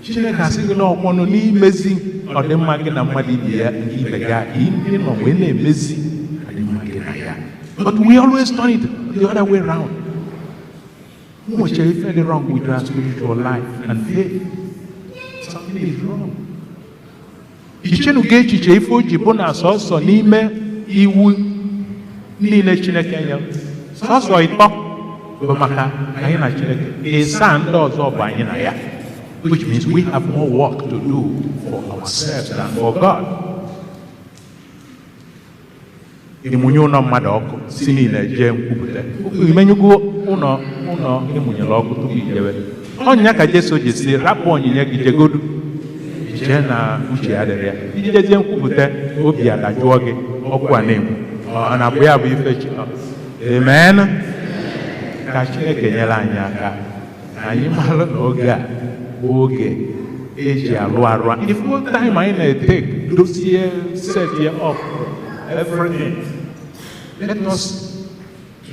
B: Chineke asịghị na ọkpọnụ n'imezi ọdịmma gị na mmadụ ibe ya ndị nọ wee na-emezi ọdịmma gị na ya. But we always turn it the other way around. Which is very wrong with our spiritual life and faith. Something is wrong. Ichenu ga echiche ife o ji bụ na sọsọ n'ime iwu niile Chineke nyere sọsọ ịtọ bụ maka anyị na Chineke ịsa ndị ọzọ bụ anyị na ya, which means we have more work to do for ourselves than for God. Ịmụnye ụlọ mmadụ ọkụ si niile jee nkwupụta imenyugo ụlọ ịmụnyere ọkụ tupu ijebe ọnya ka Jesu ji si rapụ onyinye gị jegodu jee na uche ya dịrị ya ijezie nkwupụta obi adajụọ gị ọkụ a na-enwu ọ na-abụ ya bụ ife chi. Amen. Ka Chineke nyere anyị aka anyị mara na oge a bụ oge eji alụ arụ if one time anyị na-etek dozie set ya up everything. Let us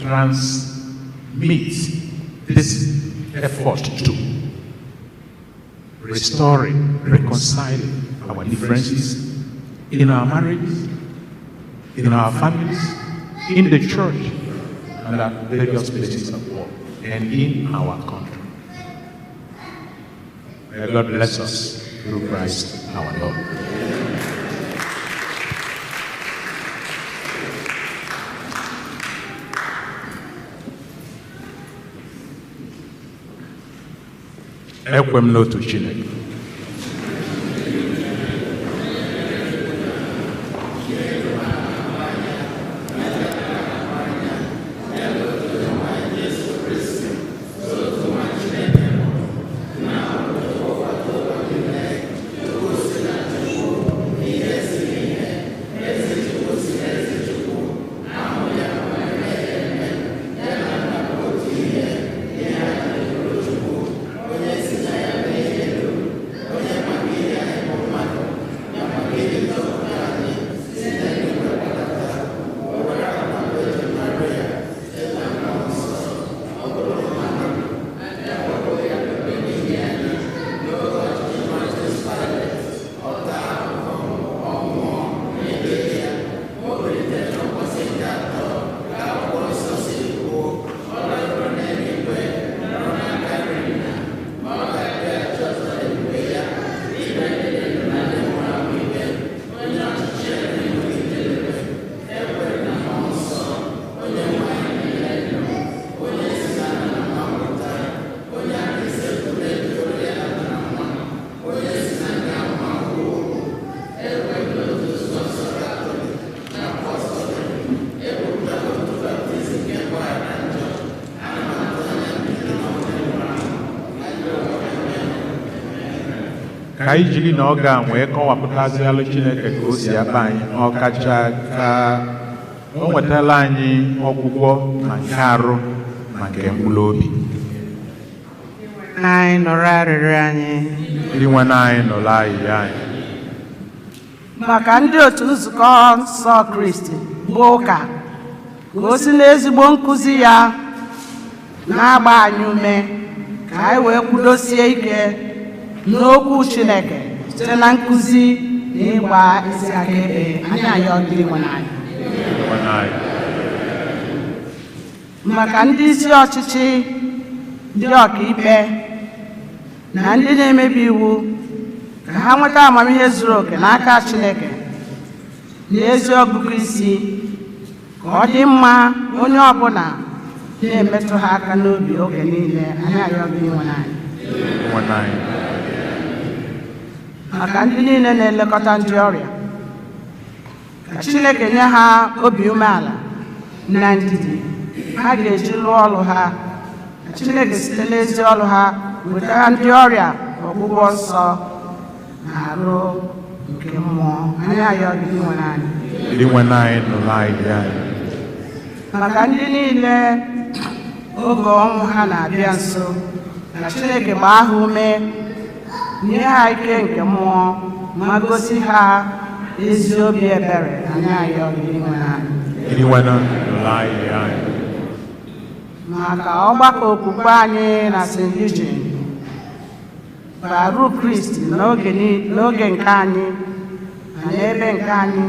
B: transmit this effort to restoring, reconciling our differences in our marriages, in our families, in the church, and at various places of work, and in our country. May God bless us through Christ our Lord. Ekwe m n'otu Chineke. ka anyị jiri na ọ ga-wee kọwapụtazialụ Chineke ka o si aba anyị ọkacha ka o nwetala anyị ọgwụgwọ ma nke arụ ma nke mkpụrụ obi.
C: Anyị nụrụ arịrịọ anyị.
B: Ndị nwe anyị nụrụ ayịya anyị.
C: Maka ndị otu nzukọ nsọ Kristi bụ ụka, ka o si n'ezigbo nkụzi ya na-agba anyị ume ka anyị wee kwudosie ike n'okwu Chineke site na nkụzi na ịgba ezi akaebe. Anyị ayọ gị nwe anyị. Maka ndị isi ọchịchị, ndị ọkaikpe na ndị na-emebi iwu, ka ha nweta amamihe zuru oke n'aka Chineke na ezi ọgụgụ isi, ka ọ dị mma onye ọbụla na-emetụ ha aka n'obi oge niile. Anyị ayọ gị nwe anyị. Maka ndị niile na-elekọta ndị ọrịa, ka Chineke nye ha obi umeala na ndidi ha ga-eji lụọ ọrụ ha, ka Chineke site n'ezi ọrụ ha wetara ndị ọrịa ọgwụgwọ nsọ na arụ nke mmụọ. Anyị ayọ gị nwe anyị.
B: Ndị nwe anyị nụrụ ayịya anyị.
C: Maka ndị niile oge ọnwụ ha na-abịa nso, ka Chineke gbaa ha ume, nye ha ike nke mmụọ, ma gosi ha ezi obi ebere. Anyị ayọ gị nwe anyị.
B: Ndị nwe nụrụ ayịya anyị.
C: Maka ọgbakọ okwukwe anyị na St. Eugene baru Kristi n'oge nke anyị na n'ebe nke anyị,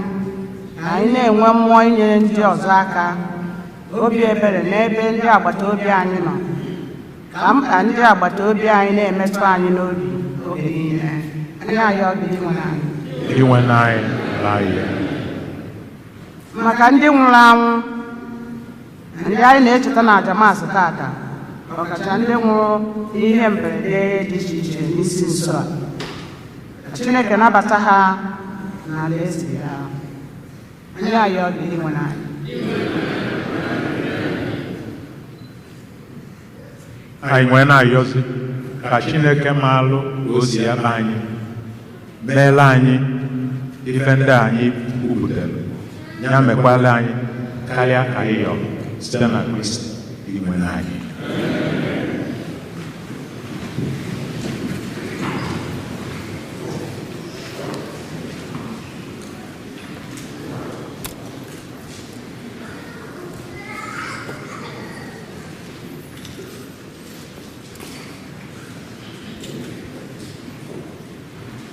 C: ka anyị na-enwe mmụọ inyere ndị ọzọ aka, obi ebere n'ebe ndị agbata obi anyị nọ, ka mkpa ndị agbata obi anyị na-emetụ anyị n'obi oge niile. Anyị ayọ gị nwe anyị.
B: Ndị nwe anyị nụrụ ayịya.
C: Maka ndị nwụrụ anwụ, ndị anyị na-echeta na ajamasị tata, ọkacha ndị nwụrụ ihe mberede dị iche iche n'isi nso a, ka Chineke nabata ha n'ala eze ya. Anyị ayọ gị nwe anyị.
B: Anyị nwee na-ayọzi ka Chineke maalụ ka o si aba anyị, meela anyị ife ndị anyị kwubutere, ya mekwala anyị karịa ka anyị yọrọ site na Kristi inwe anyị.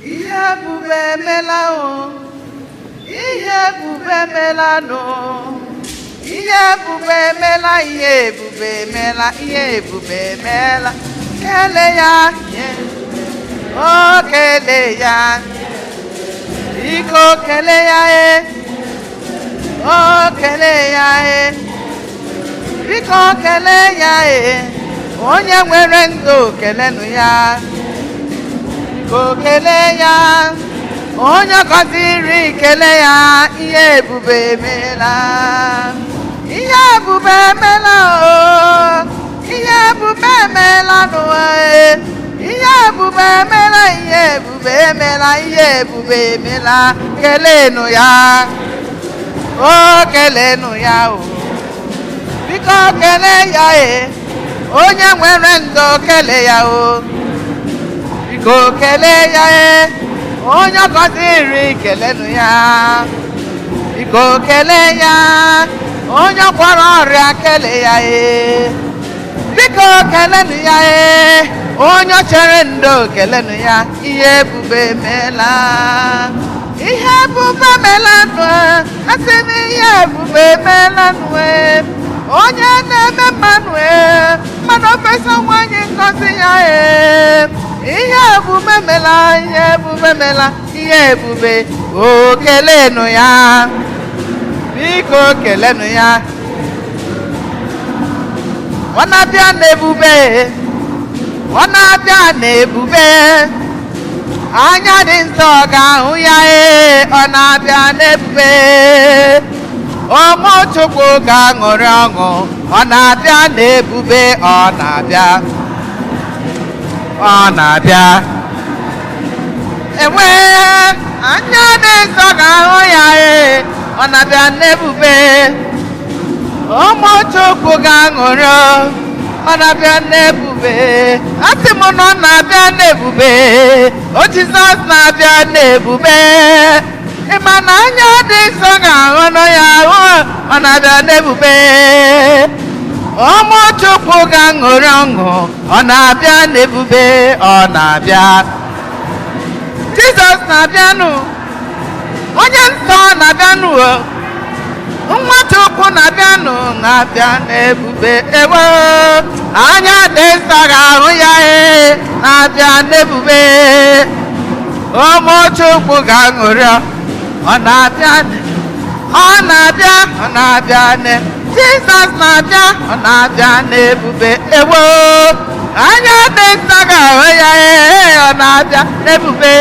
D: Ihe ebube emela o, ihe ebube emela no, ihe ebube emela, ihe ebube emela, ihe ebube emela. Kele ya, o kele ya, iko kele ya o kele ya iko kele ya onye nwere ndụ kelenu ya. Kele ya onye gọziri, kele ya. Ihe ebube emela, ihe ebube emela o, ihe ebube emela n'ụwa, ihe ebube emela, ihe ebube emela, ihe ebube emela. Kelenu ya, o kelenu ya o, biko kele ya onye nwere ndụ, kele ya o. Biko kele ya onye gọziri, kelenu ya. Biko kele ya onye gwọrọ ọrịa, kele ya biko kelenu ya onye chere ndo, kelenu ya. Ihe ebube emela, ihe ebube emela nụ, asị m ihe ebube emela nụ. Onye na-eme mmanụ mmanụ ofesa nwanyị ngọzi ya ihe ebube emela, ihe ebube emela, ihe ebube. O kelenu ya, biko kelenu ya. Ọ na-abịa n'ebube, ọ na-abịa n'ebube, anya dị nsọ ga-ahụ ya ọ na-abịa n'ebube. Ụmụ Chukwu ga-aṅụrị ọṅụ, ọ na-abịa n'ebube, ọ na-abịa, ọ na-abịa, enwe anya dị nsọ ga-ahụ ya ọ na-abịa n'ebube ụmụ Chukwu ga-aṅụrị ọ na-abịa n'ebube asị m na ọ na-abịa n'ebube o Jizọs na-abịa n'ebube ịma na anya dị nsọ ga-ahụ ya ọ na-abịa n'ebube ụmụ Chukwu ga-aṅụrị ọṅụ ọ na-abịa n'ebube ọ na-abịa Jizọs na-abịanụ onye nsọ na-abịanụ nwa Chukwu na-abịanụ na-abịa n'ebube ewo anya dị nsọ ga-ahụ ya na-abịa n'ebube ụmụ Chukwu ga-aṅụrị ọ na-abịa ọ na-abịa ọ na-abịa Jizọs na-abịa ọ na-abịa n'ebube ewo anya dị nsọ ga-ahụ ya ọ na-abịa n'ebube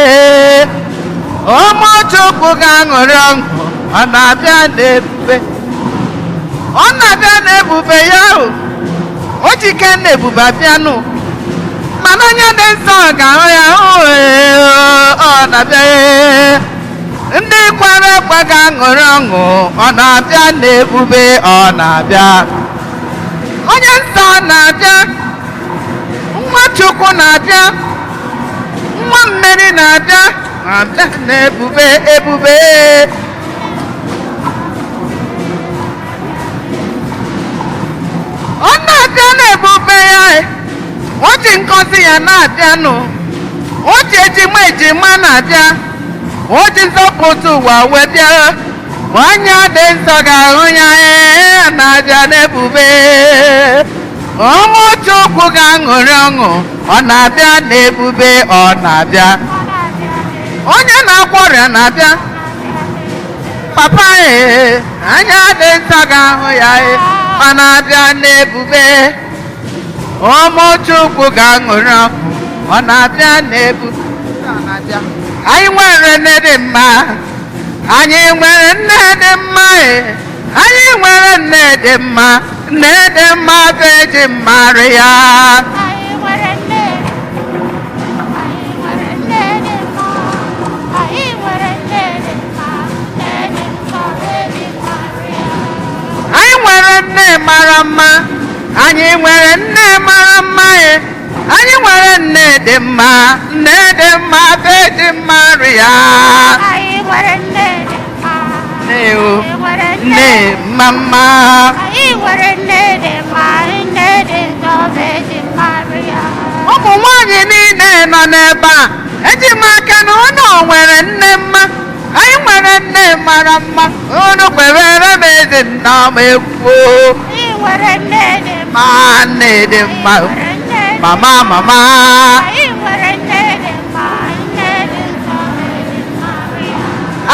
D: ụmụ Chukwu ga-aṅụrị ọṅụ ọ na-abịa n'ebube ọ na-abịa n'ebube ya o jike n'ebube abịanụ mana anya dị nsọ ga-ahụ ya ọ na-abịa ndị kwere ekwe ga-aṅụrị ọṅụ ọ na-abịa n'ebube ọ na-abịa onye nsọ na-abịa nwa Chukwu na-abịa nwa mmeri na-abịa n'ebube ebube ọ na-abịa n'ebube ya o ji ngọzi ya na-abịanụ o ji ejima na-abịa o ji nzọpụta ụwa wee bịa anya dị nsọ ga-ahụ ya na-abịa n'ebube ụmụ Chukwu ga-aṅụrị ọṅụ ọ na-abịa n'ebube ọ na-abịa onye na-agwọ ọrịa na-abịa papa anya dị nsọ ga-ahụ ya ọ na-abịa n'ebube ụmụ Chukwu ga-aṅụrị ọṅụ ọ na-abịa n'ebube anyị nwere nne dị mma anyị nwere nne dị mma anyị nwere nne dị mma nne dị mma bụ eji mmarị ya anyị nwere nne mara mma anyị nwere nne mara mma anyị nwere nne dị mma nne dị mma bụ eji mmarị ya nne mama ụmụ nwanyị niile nọ n'ebe a eji m aka na unu nwere nne mma anyị nwere nne mara mma unu kwerere m ezi nna m ekwu ma nne dị mma mama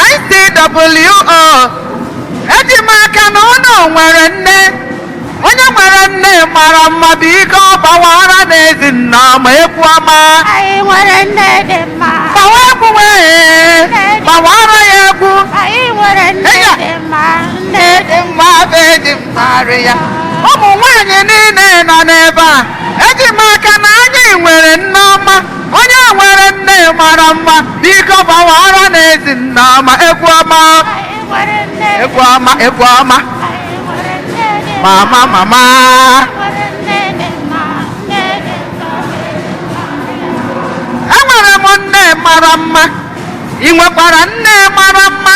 D: ICWO eji m aka na unu nwere nne onye nwere nne mara mma biko gbawara n'ezi nna ma ekwu ọma gbawa egwu gbawara ya egwu nne dị mma bụ eji mmarị ya ụmụ nwanyị niile nọ n'ebe a eji m aka na anyị nwere nne ọma onye nwere nne mara mma biko gbawara n'ezi nna ma egwu ọma egwu ọma mama enwere m nne mara mma ị nwekwara nne mara mma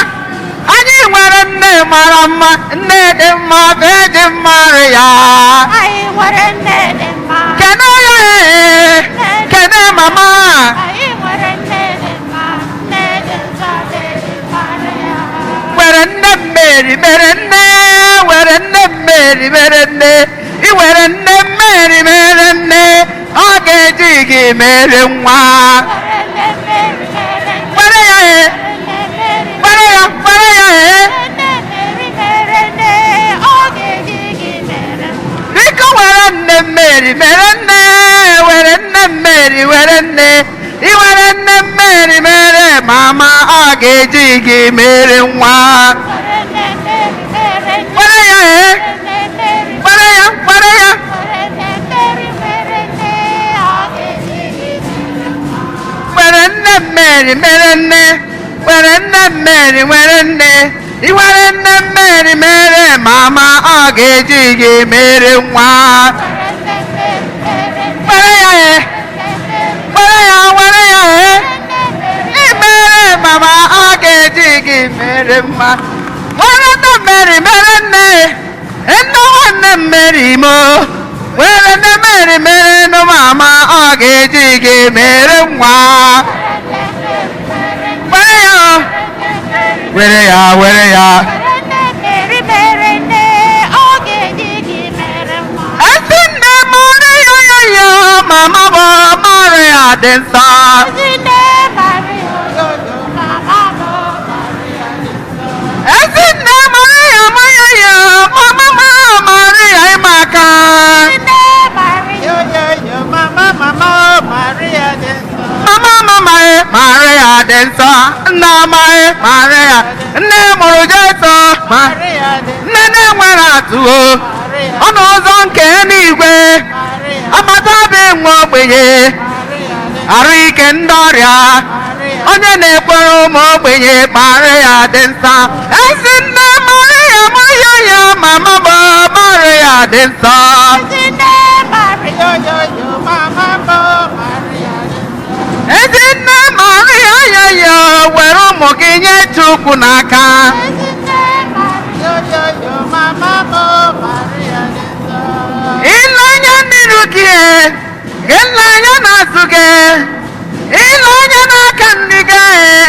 D: anyị nwere nne mara mma nne dị mma bụ eji mmarị ya kene ya kene mama were nne mmeri mere nne were nne mmeri mere nne ị were nne mmeri mere nne ọ ga-eji gị mere nwa were ya biko were nne mmeri mere nne were nne mmeri were nne ị were nne mmeri mere mama ọ ga-eji gị mere nwa were ya were nne mmeri Mary mere nne were nne Mary were nne iwere nne Mary mere mama ọ ga-eji gị mere nwa were ya imere mama ọ ga-eji gị mere mma were nne Mary mere nne nwanne Mary mo were nne Mary mere nụ mama ọ ga-eji gị mere nwa were ya ezi nne Maria ya mama bụ Maria dị nsọ ezi nne Maria ya mama Maria ịmaka mama Maria dị nsọ nna Maria nne mụrụ Jesu nne na-enwere atụ ọnụ ụzọ nke n'igwe agbata obi nwa ogbenye arụ ike ndị ọrịa onye na-ekwere ụmụ ogbenye Maria dị nsọ ezi nne Maria ya mama bụ Maria dị nsọ ezi nne Maria ya were ụmụ gị nye Chukwu n'aka ile anya n'iru gị ile anya n'azụ gị ile anya n'aka ndị gị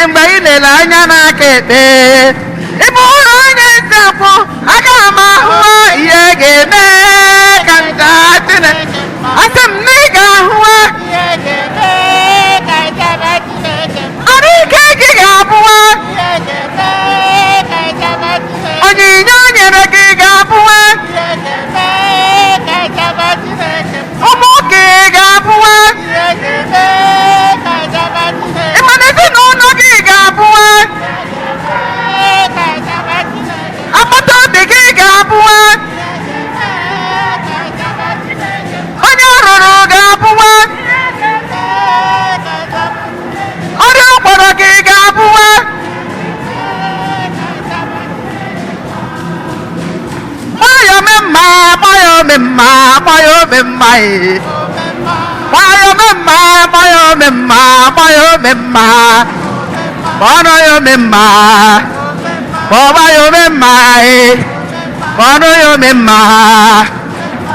D: mgbe ị lere anya n'aka ekpe ịbụ ụlọ onye ezi akwụ aga m ahụ ihe ga-eme ka nta Chineke asị m na ị ga-ahụwa arụ ike gị ga-abụwa onyinye o nyere gị ga-abụwa ụmụ gị ga-abụwa ịmana ezinụlọ gị ga-abụwa agbata obi gị ga-abụwa onye ọrụrụ ga-abụwa ọrịa ụgbọrọ gị ga-abụwa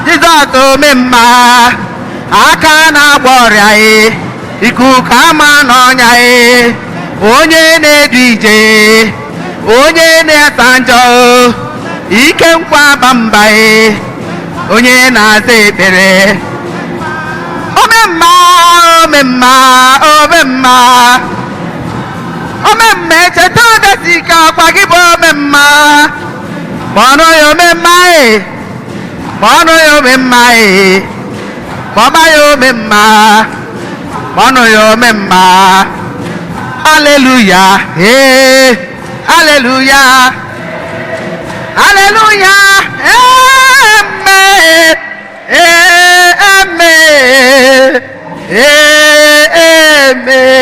D: Jizọs omemma aka na-agwọ ọrịa ikuku ama n'ọnya onye na-edu ije onye na-esa njọ ike nkwa bamba onye na-aza ekpere omemma cheta odesi ka akwa gị bụ omemma kpọnụ ya omemma kpọnụ ya omemma kpọba ya omemma kpọnụ ya omemma aleluya aleluya aleluya amen amen amen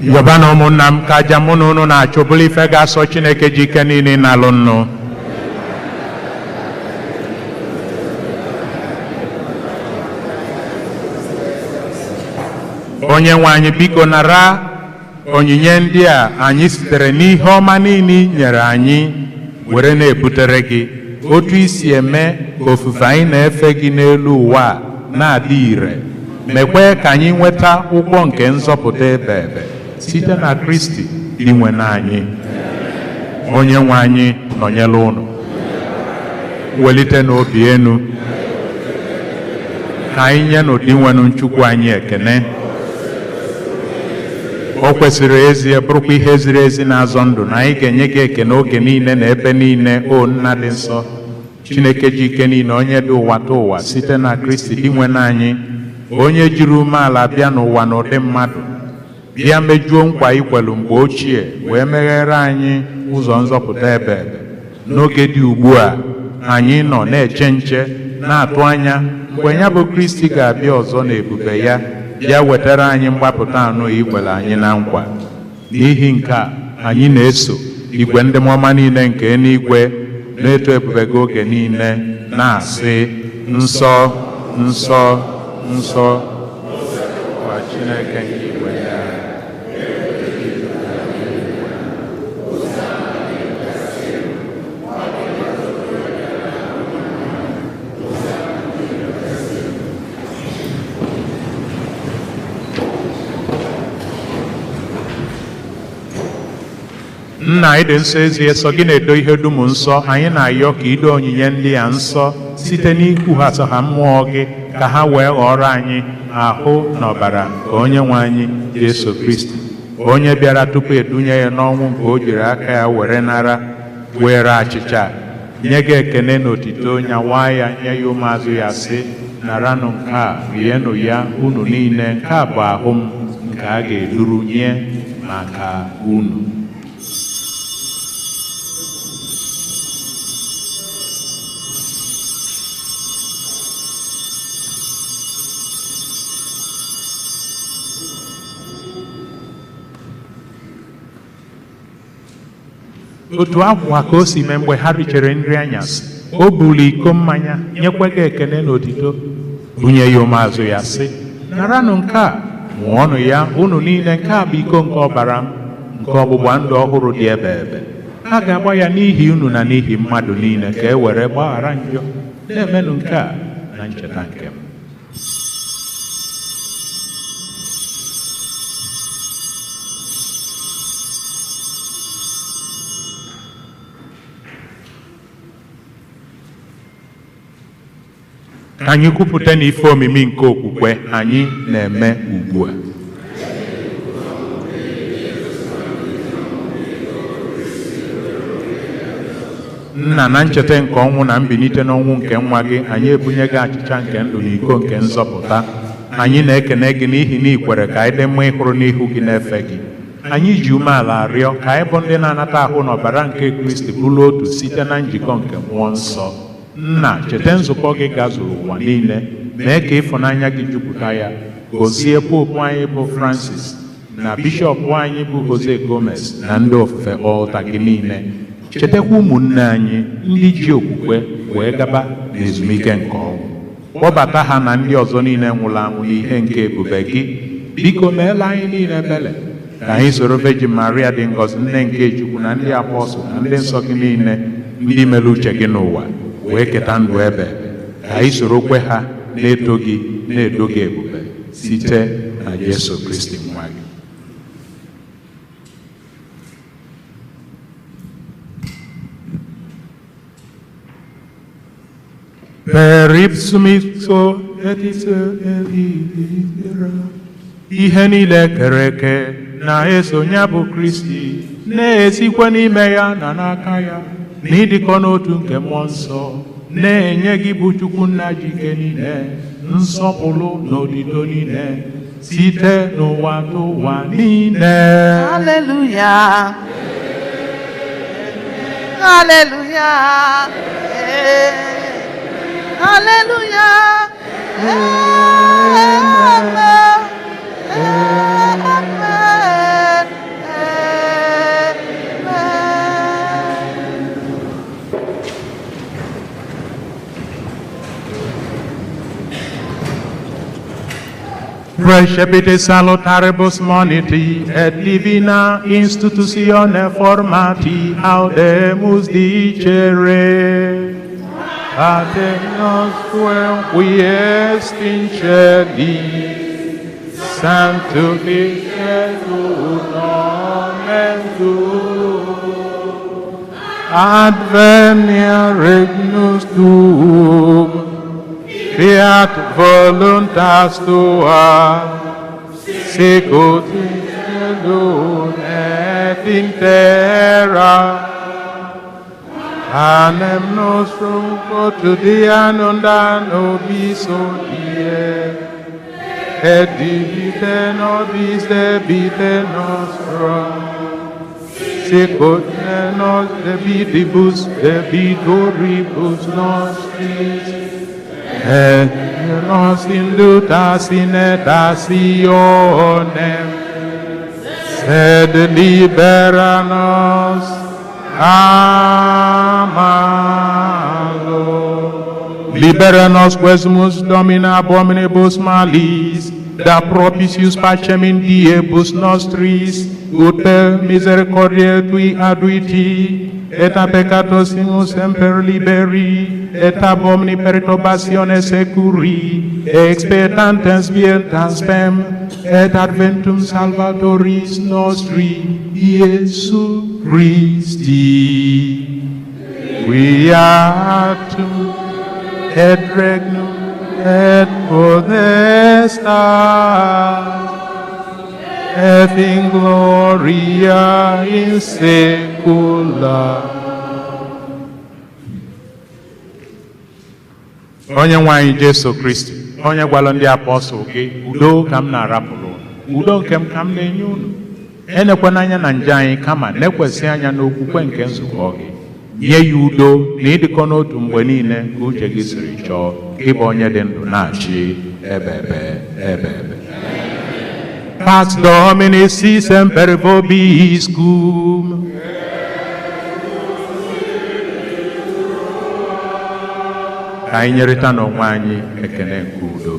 B: Yọba na ụmụnna m ka aja mụ na unu na-achụ bụrụ ife ga-asọ Chineke ji ike niile na-alụ nnụ onye nwe anyị biko nara onyinye ndị a anyị sitere n'ihe ọma niile nyere anyị were na-ebutere gị otu isi eme ka ofufe anyị na-efe gị n'elu ụwa na-adị ire mekwe ka anyị nweta ụgwọ nke nzọpụta ebe site na Kristi dị nwe anyị onye nwe anyị nọnyere unu welite n'obi enu ka anyị nye n'ụdị nwenu Chukwu anyị ekene o kwesịrị ezie bụrụkwa ihe ziri ezi na-azọ ndụ na anyị ga-enye gị ekene oge niile na ebe niile o nna dị nsọ Chineke ji ike niile onye dị ụwa ta ụwa site na Kristi dị nwe anyị onye jiri umeala bịa n'ụwa n'ụdị mmadụ bịa mejuo nkwa ikwelu mgbe ochie wee meghere anyị ụzọ nzọpụta ebe n'oge dị ugbu a anyị nọ na-eche nche na-atụ anya mgbe ya bụ Kristi ga-abịa ọzọ n'ebube ya bịa wetara anyị mgbapụta anụ ikwere anyị na nkwa. N'ihi nke a, anyị na-eso igwe ndị mmụọ niile nke eluigwe na-eto ebube gị oge niile na-asị, nsọ nsọ nsọ kwa Chineke nke igwe ya. Nna anyị dị nsọ ezie, sọ gị na-edo ihe dum nsọ. Anyị na-ayọ ka ido onyinye ndị a nsọ site n'ikwuhasa ha mmụọ gị, ka ha wee ghọrọ anyị ahụ na ọbara ka onye nwe anyị Jesu Kristi, onye bịara tupu edunye ya n'ọnwụ nke o jiri aka ya were nara, were achịcha nye gị ekene na otito, nyawaa ya nye ya ụmụazụ ya sị, naranụ nke a, rienụ ya unu niile, nke a bụ ahụ m nke a ga-eduru nye maka unu. Otu akwa ka o si mee mgbe ha richara nri anyasị, o buru iko mmanya nyekwa gị ekene na otito, bunye ya ụmụazụ ya sị, naranụ nke a, ṅụọnụ ya unu niile, nke a bụ iko nke ọbara m nke ọgbụgba ndụ ọhụrụ dị ebe ebe. A ga-agba ya n'ihi unu na n'ihi mmadụ niile ka e were gbaghara njọ. Na-emenụ nke a na ncheta nke m. Ka anyị kwupụta na ife omimi nke okwukwe anyị na-eme ugbu a. Nna, na ncheta nke ọnwụ na mbilite n'ọnwụ nke nwa gị, anyị ebunye gị achịcha nke ndụ na iko nke nzọpụta. Anyị na-ekene gị n'ihi na ikwere ka anyị dị mma ịhụrụ n'ihu gị na-efe gị. Anyị ji umeala arịọ ka anyị bụ ndị na-anata ahụ na ọbara nke Kristi bụrụ otu site na njikọ nke mmụọ nsọ. Nna, cheta nzukọ gị gazuru ụwa niile, mee ka ịfụnanya gị jupụta ya. Gọzie popu anyị bụ Francis na bishọp anyị bụ Jose Gomez na ndị ofufe ọlta gị niile. Chetakwa ụmụnne anyị ndị ji okwukwe wee gaba n'ezumike nke ọnwụ. Kpọbata ha na ndị ọzọ niile nwụrụ anwụ n'ihe nke ebube gị. Biko meela anyị niile ebere ka anyị soro Virgin Maria dị ngọzi, nne nke Chukwu, na ndị apọstụl na ndị nsọ gị niile ndị mere uche gị n'ụwa wee keta ndụ ebe. Ka anyị sorokwe ha na-eto gị na-edo gị ebube site na Jesu Kristi nwa gị. Per ipsum ipso et ipso elidera. Ihe niile kere eke na-eso ya bụ Kristi, na-esikwa n'ime ya na n'aka ya, na ịdịkọ n'otu nke mmụọ nsọ, na-enye gị bụ Chukwu Nna ji ike niile, nsọpụrụ na otuto niile, site n'ụwa n'ụwa niile.
D: Hallelujah. Hallelujah. Hallelujah. Amen. Amen.
B: Recepite salutaribus moniti et divina institutione formati audemus dicere. Pater nostrum qui est in celi, sanctificetur nomen tuum, adveniat regnus tuum, fiat voluntas tua, sicut in cielo et in terra. Panem nostrum quotidianum da nobis hodie, et dimitte nobis debite nostra, sicut nos debitibus debitoribus nostris, et nos inducas in tentationem, sed libera nos a malo. Libera nos quesumus Domina abominibus malis, da propitius pacem in diebus nostris, ut per misericordiae tui aduiti, et a peccatosinus semper liberi, et ab omni perturbatione securi, expectantens vietas spem, et adventum Salvatoris nostri, Iesu Christi. Quiatum et regnum et potestas, et in gloria in saecula. Onye nwe anyị Jesu Kristi, onye gwara ndị apọstụl gị, udo ka m na-arapụrụ unu, udo nke m ka m na-enye unu. Enekwana anya na njọ anyị, kama na-ekwesị anya n'okwukwe nke nzukọ gị. Nye ya udo na ịdịkọ n'otu mgbe niile ka uche gị siri chọọ, ịbụ onye dị ndụ na-achị ebebe. Pax Domini si semper vobiscum. Ka anyị nyerịta n'onwe anyị ekele nke udo.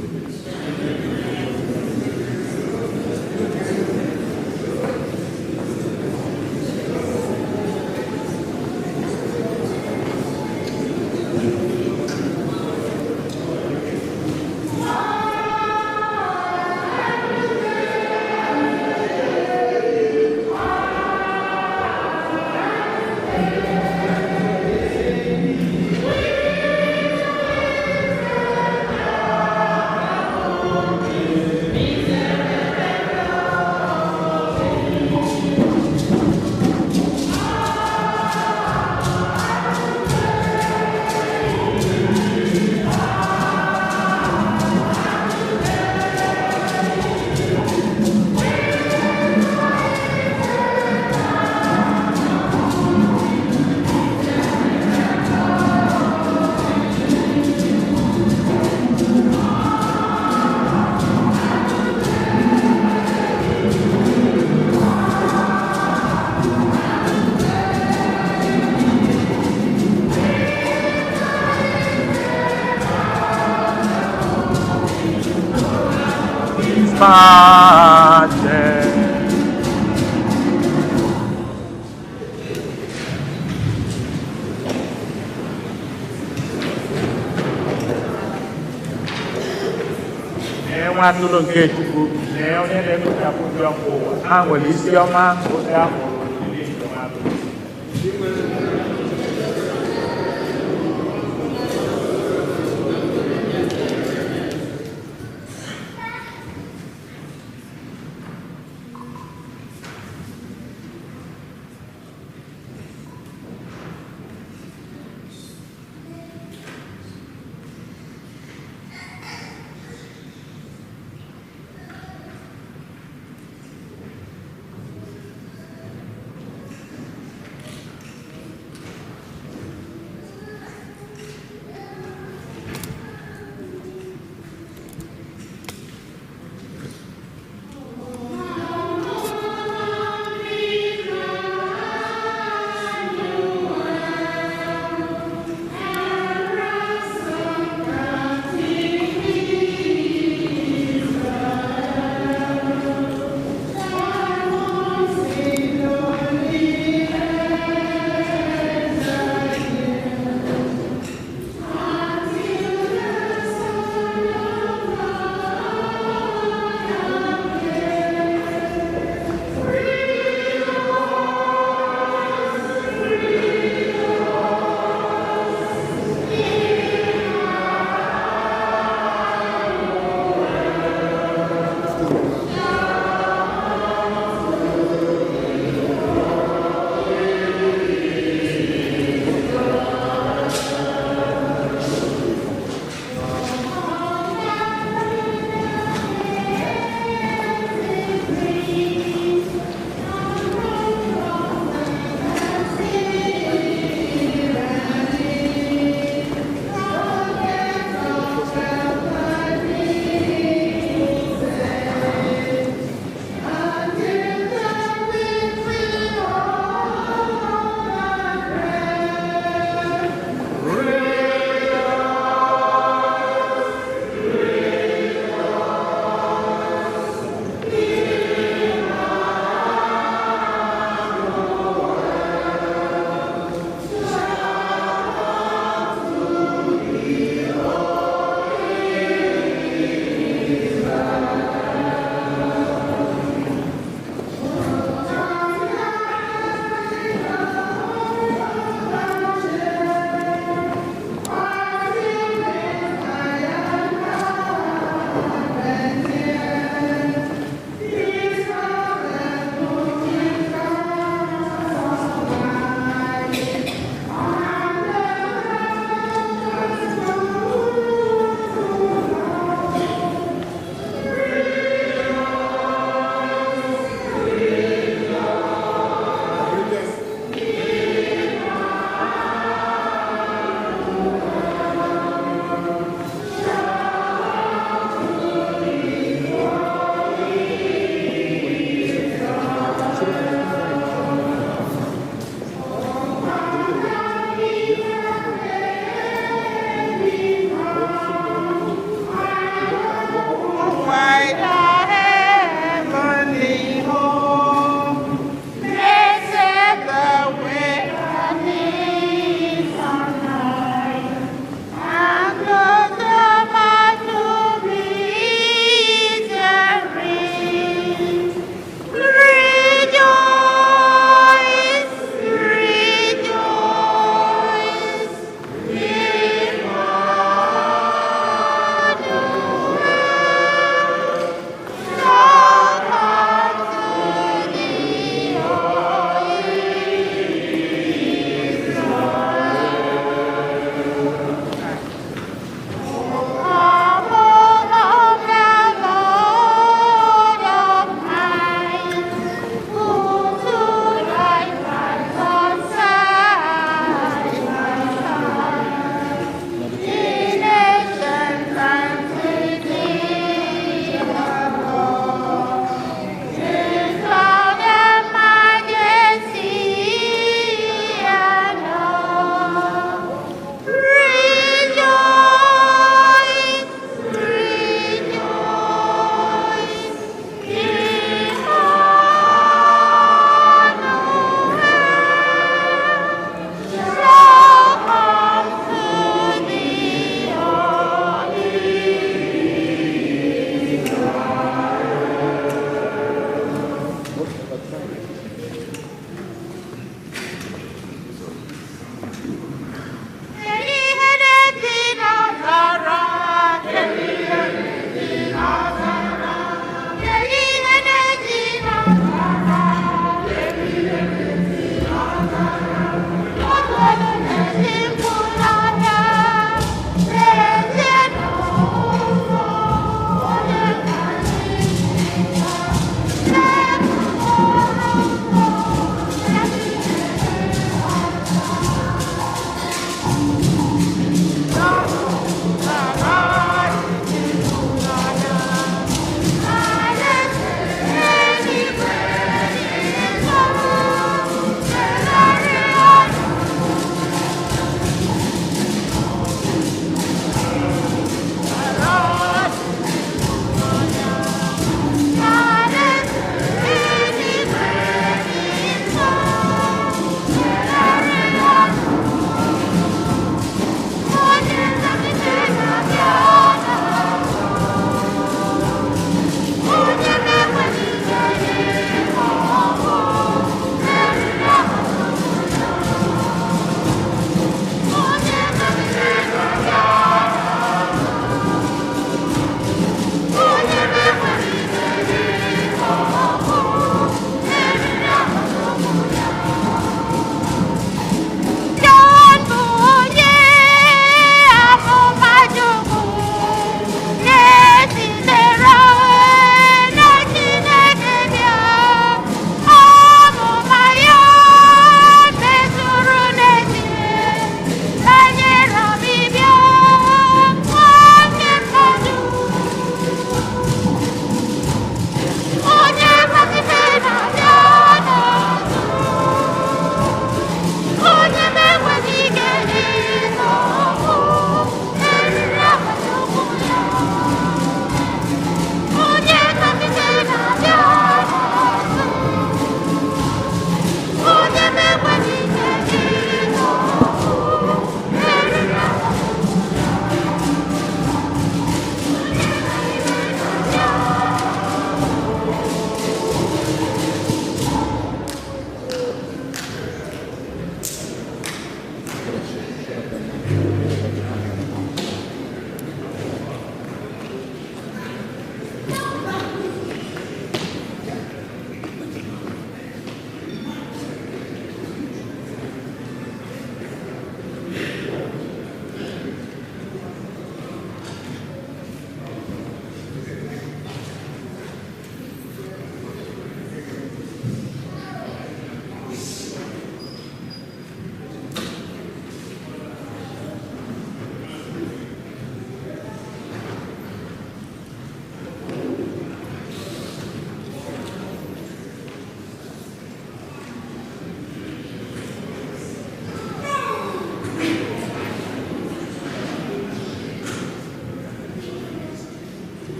B: Pace. Nwa atụrụ nke Chukwu na onye na-emechapụ njọ nke ụwa, ha nwere isi ọma ozi ahụ.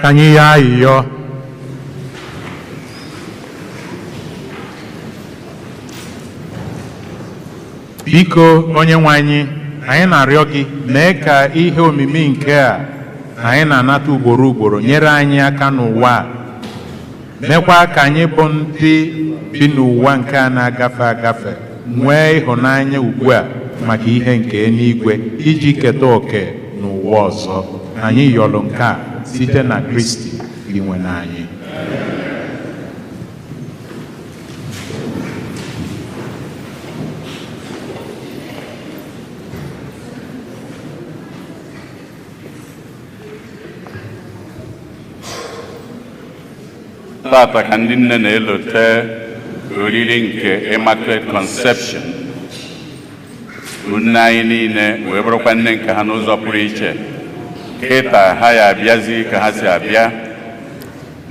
B: ka anyị ya ayịyọ. Biko Onyenwe anyị, anyị na-arịọ gị mee ka ihe omimi nke a anyị na-anata ugboro ugboro nyere anyị aka n'ụwa a. Mekwa ka anyị bụ ndị bi n'ụwa nke a na-agafe agafe nwee ịhụnanya ugbu a maka ihe nke eluigwe iji keta oke n'ụwa ọzọ. Anyị yọrọ nke a site na Kristi gị nwe anyị.
A: Tata ka ndị nne na-elote oriri nke Immaculate Conception. Nne anyị niile wee bụrụkwa nne nke ha n'ụzọ pụrụ iche. Kịta ha ya abịazi ka ha si abịa.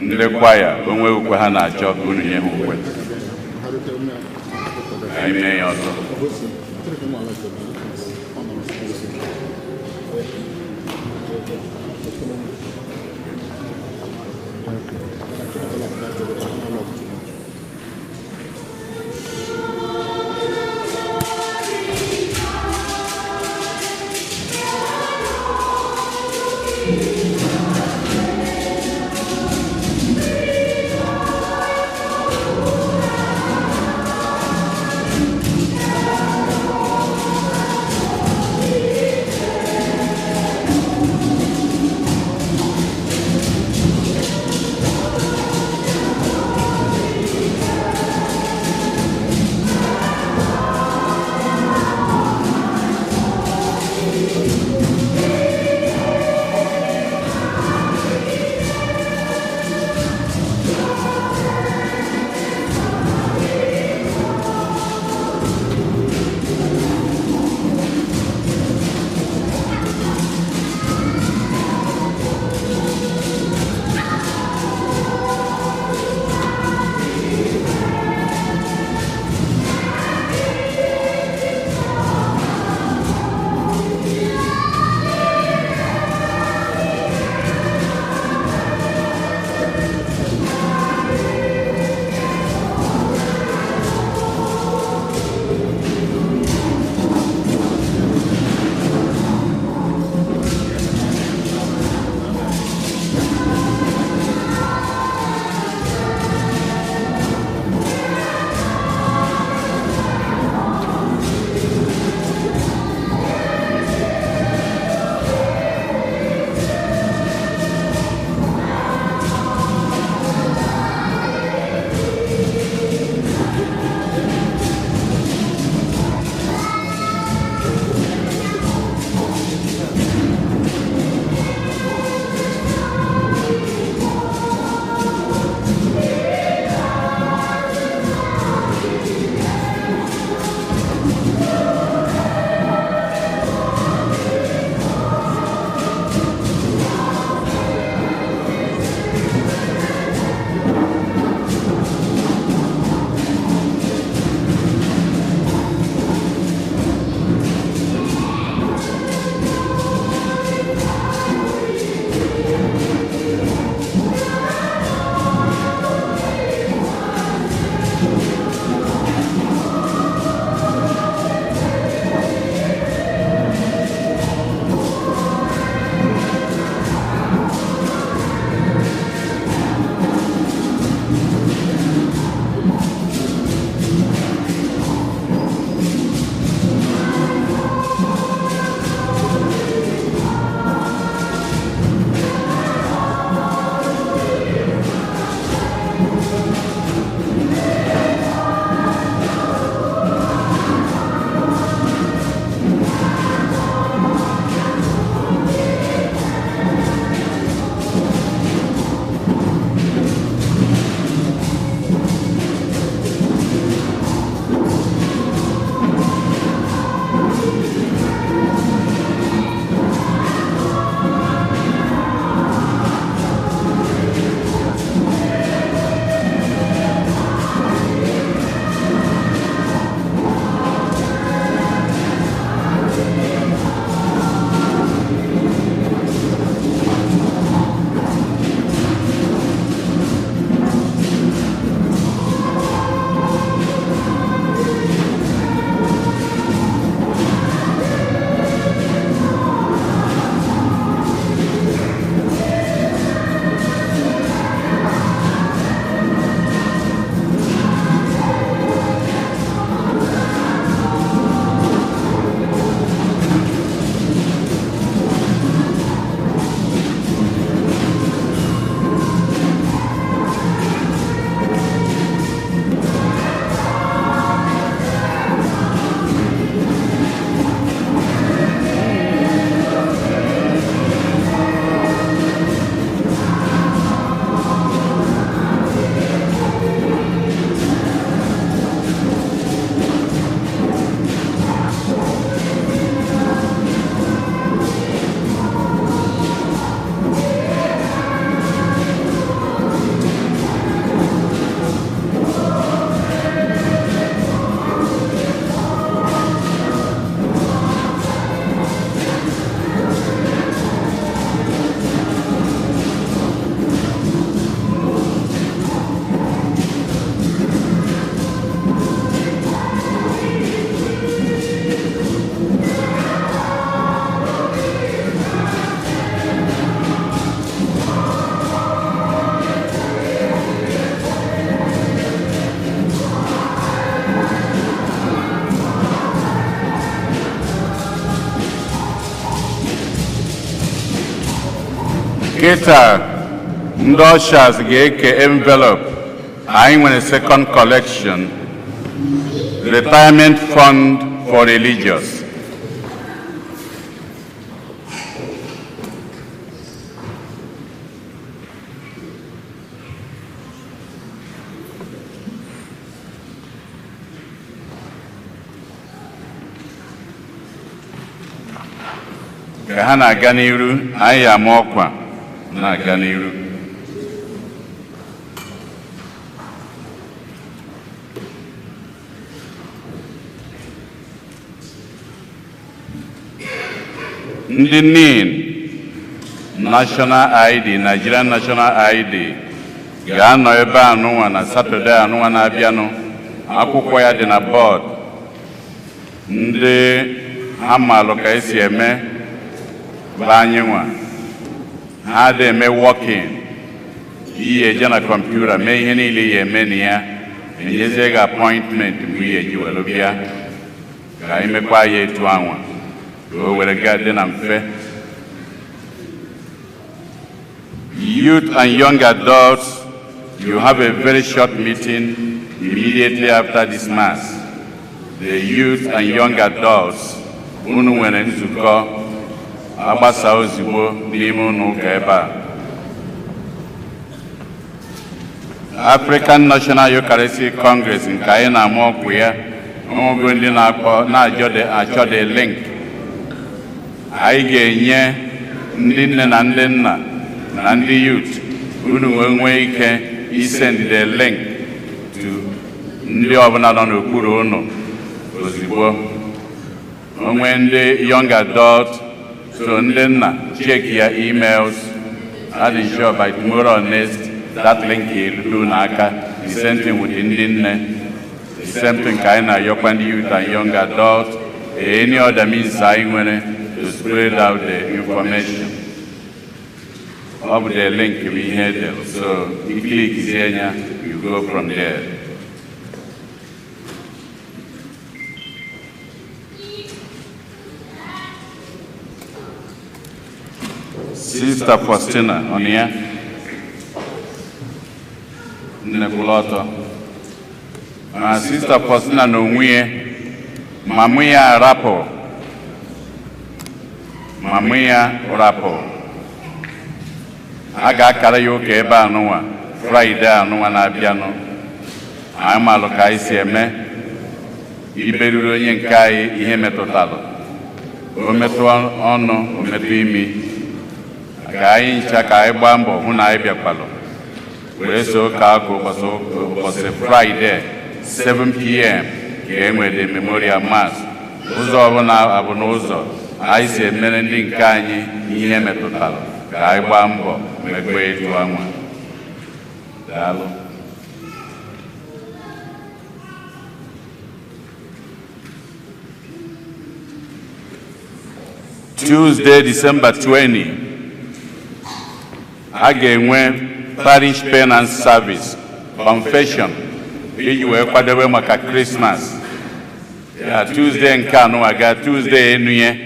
A: Ndị kwaya onwe ukwe ha na-achọ ka unu nye ha ukwe. Anyị mee ya ọzọ. Kịta ndị ushers ga-eke envelope anyị nwere second collection retirement fund for religious. Ka ha na-aga n'iru, anyị ama ọkwa na-aga n'iru. Ndị NIN National ID, Nigerian National ID ga-anọ ebe anụnwa na Satọde anụnwa na-abịanụ. Akwụkwọ ya dị na bọọdụ. Ndị amalụ ka esi eme bụ anyị nwa. Ha dị eme working. Ihe eje na kọmputa mee ihe niile ya eme na ya. Enyezie gị appointment mgbe ihe eji were bịa. Ka anyị mekwa ya etu anwa. Youth and young adults, you have a very short meeting immediately after this mass. The youth and young adults, unu nwere nzukọ agbasa ozugbo n'ime unu ụka ebe a. African National Eucharistic Congress nke anyị na-ama ọkwa ya, ọnwụgo ndị na-achọ the link. Anyị ga-enye ndị nne na ndị nna na ndị youth unu nwee ike isend the link to ndị ọbụla nọ n'okpuru unu ozugbo. Onwe ndị young adult, so ndị nna check your emails. I'm sure by tomorrow or next that link will n'aka. The same thing with ndị nne. The same thing ka anyị na-ayọkwa ndị youth and young adult. Any other means anyị nwere to spread out the information of the link we had. So you click here, you go from there. Sister Faustina on here. Nebuloto. Sister Faustina no Mamuya Rapo. Mamuya Rapo. Aga karaoke ebe anụwa Friday anụwa na-abịanụ. Anyị malụ ka anyị si eme iberuru onye nke anyị ihe metụtalụ. O metụ ọnụ, o metụ imi. Ka anyị ncha ka anyị gbaa mbọ hụ na anyị bịakwalụ. Were so ka akụ ụbọchị Friday 7 p.m. ka e nwere memorial mass. Ụzọ ọbụla abụ n'ụzọ anyị si emere ndị nke anyị ihe metụtalụ ka anyị gbaa mbọ mekwa etu anwa. Daalụ. Tuesday, December 20, a ga-enwe parish penance service confession iji wee kwadobe maka Christmas. Ya Tuesday nke anọ aga Tuesday enunye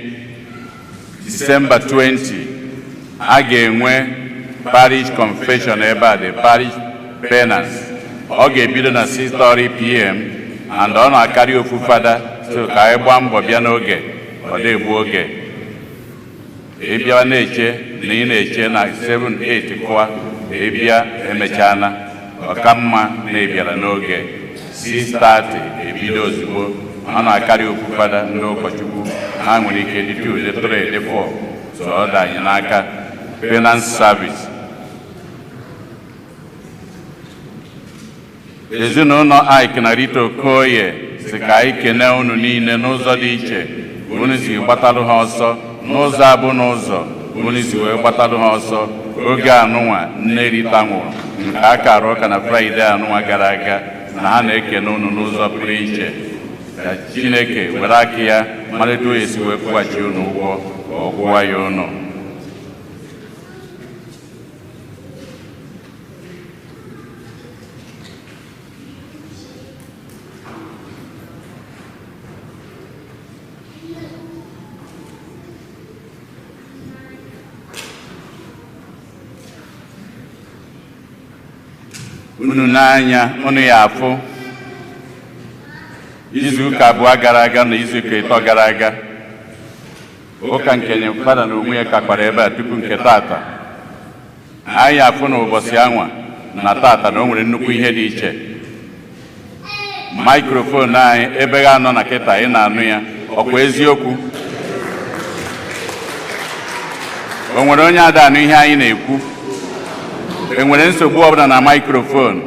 A: December 20, a ga-enwe parish confession ebe a, the parish penance. Ọ ga-ebido na 6:30 p.m. and ọ na-akarị ofu fada, so ka anyị gbaa mbọ bịa n'oge, ọ dịgbu oge. Ebia na-eche na ị na-eche na 7-8 kwa ebia emechana ọkamma na-ebiara n'oge 6:30 ebido ozugbo. Ọ na-akarị ofu fada ndị ụkọchukwu ha nwere ike dị 2, 3, 4, so ọ danye n'aka penance service. Ezinụlọ Ike na Rita Okoye si ka anyị kene unu niile n'ụzọ dị iche unu si gbatalụ ha ọsọ, n'ụzọ abụ n'ụzọ unu si wee gbatalụ ha ọsọ oge anụnwa nne Rita nwụrụ, nke a kara ụka na Fraịde anụnwa gara aga, na ha na-ekene unu n'ụzọ pụrụ iche. Ka Chineke were aka ya malite onye si wee kwụghachi unu ụgwọ ka ọ kwụwa ya unu. unu n'anya unu ya afụ izuụka abụọ gara aga na izuụka ịtọ gara aga ụka nke fada na onwe ya kakwara ebe a tupu nke tata anyị afụ na ụbọchị anwa na tata na o nwere nnukwu ihe dị iche. Maikrofon anyị ebe ga anọ na kịta ị na-anụ ya ọkwa eziokwu? O nwere onye ada anụ ihe anyị na-ekwu? Enwere nsogbu ọbụla na maikrofon?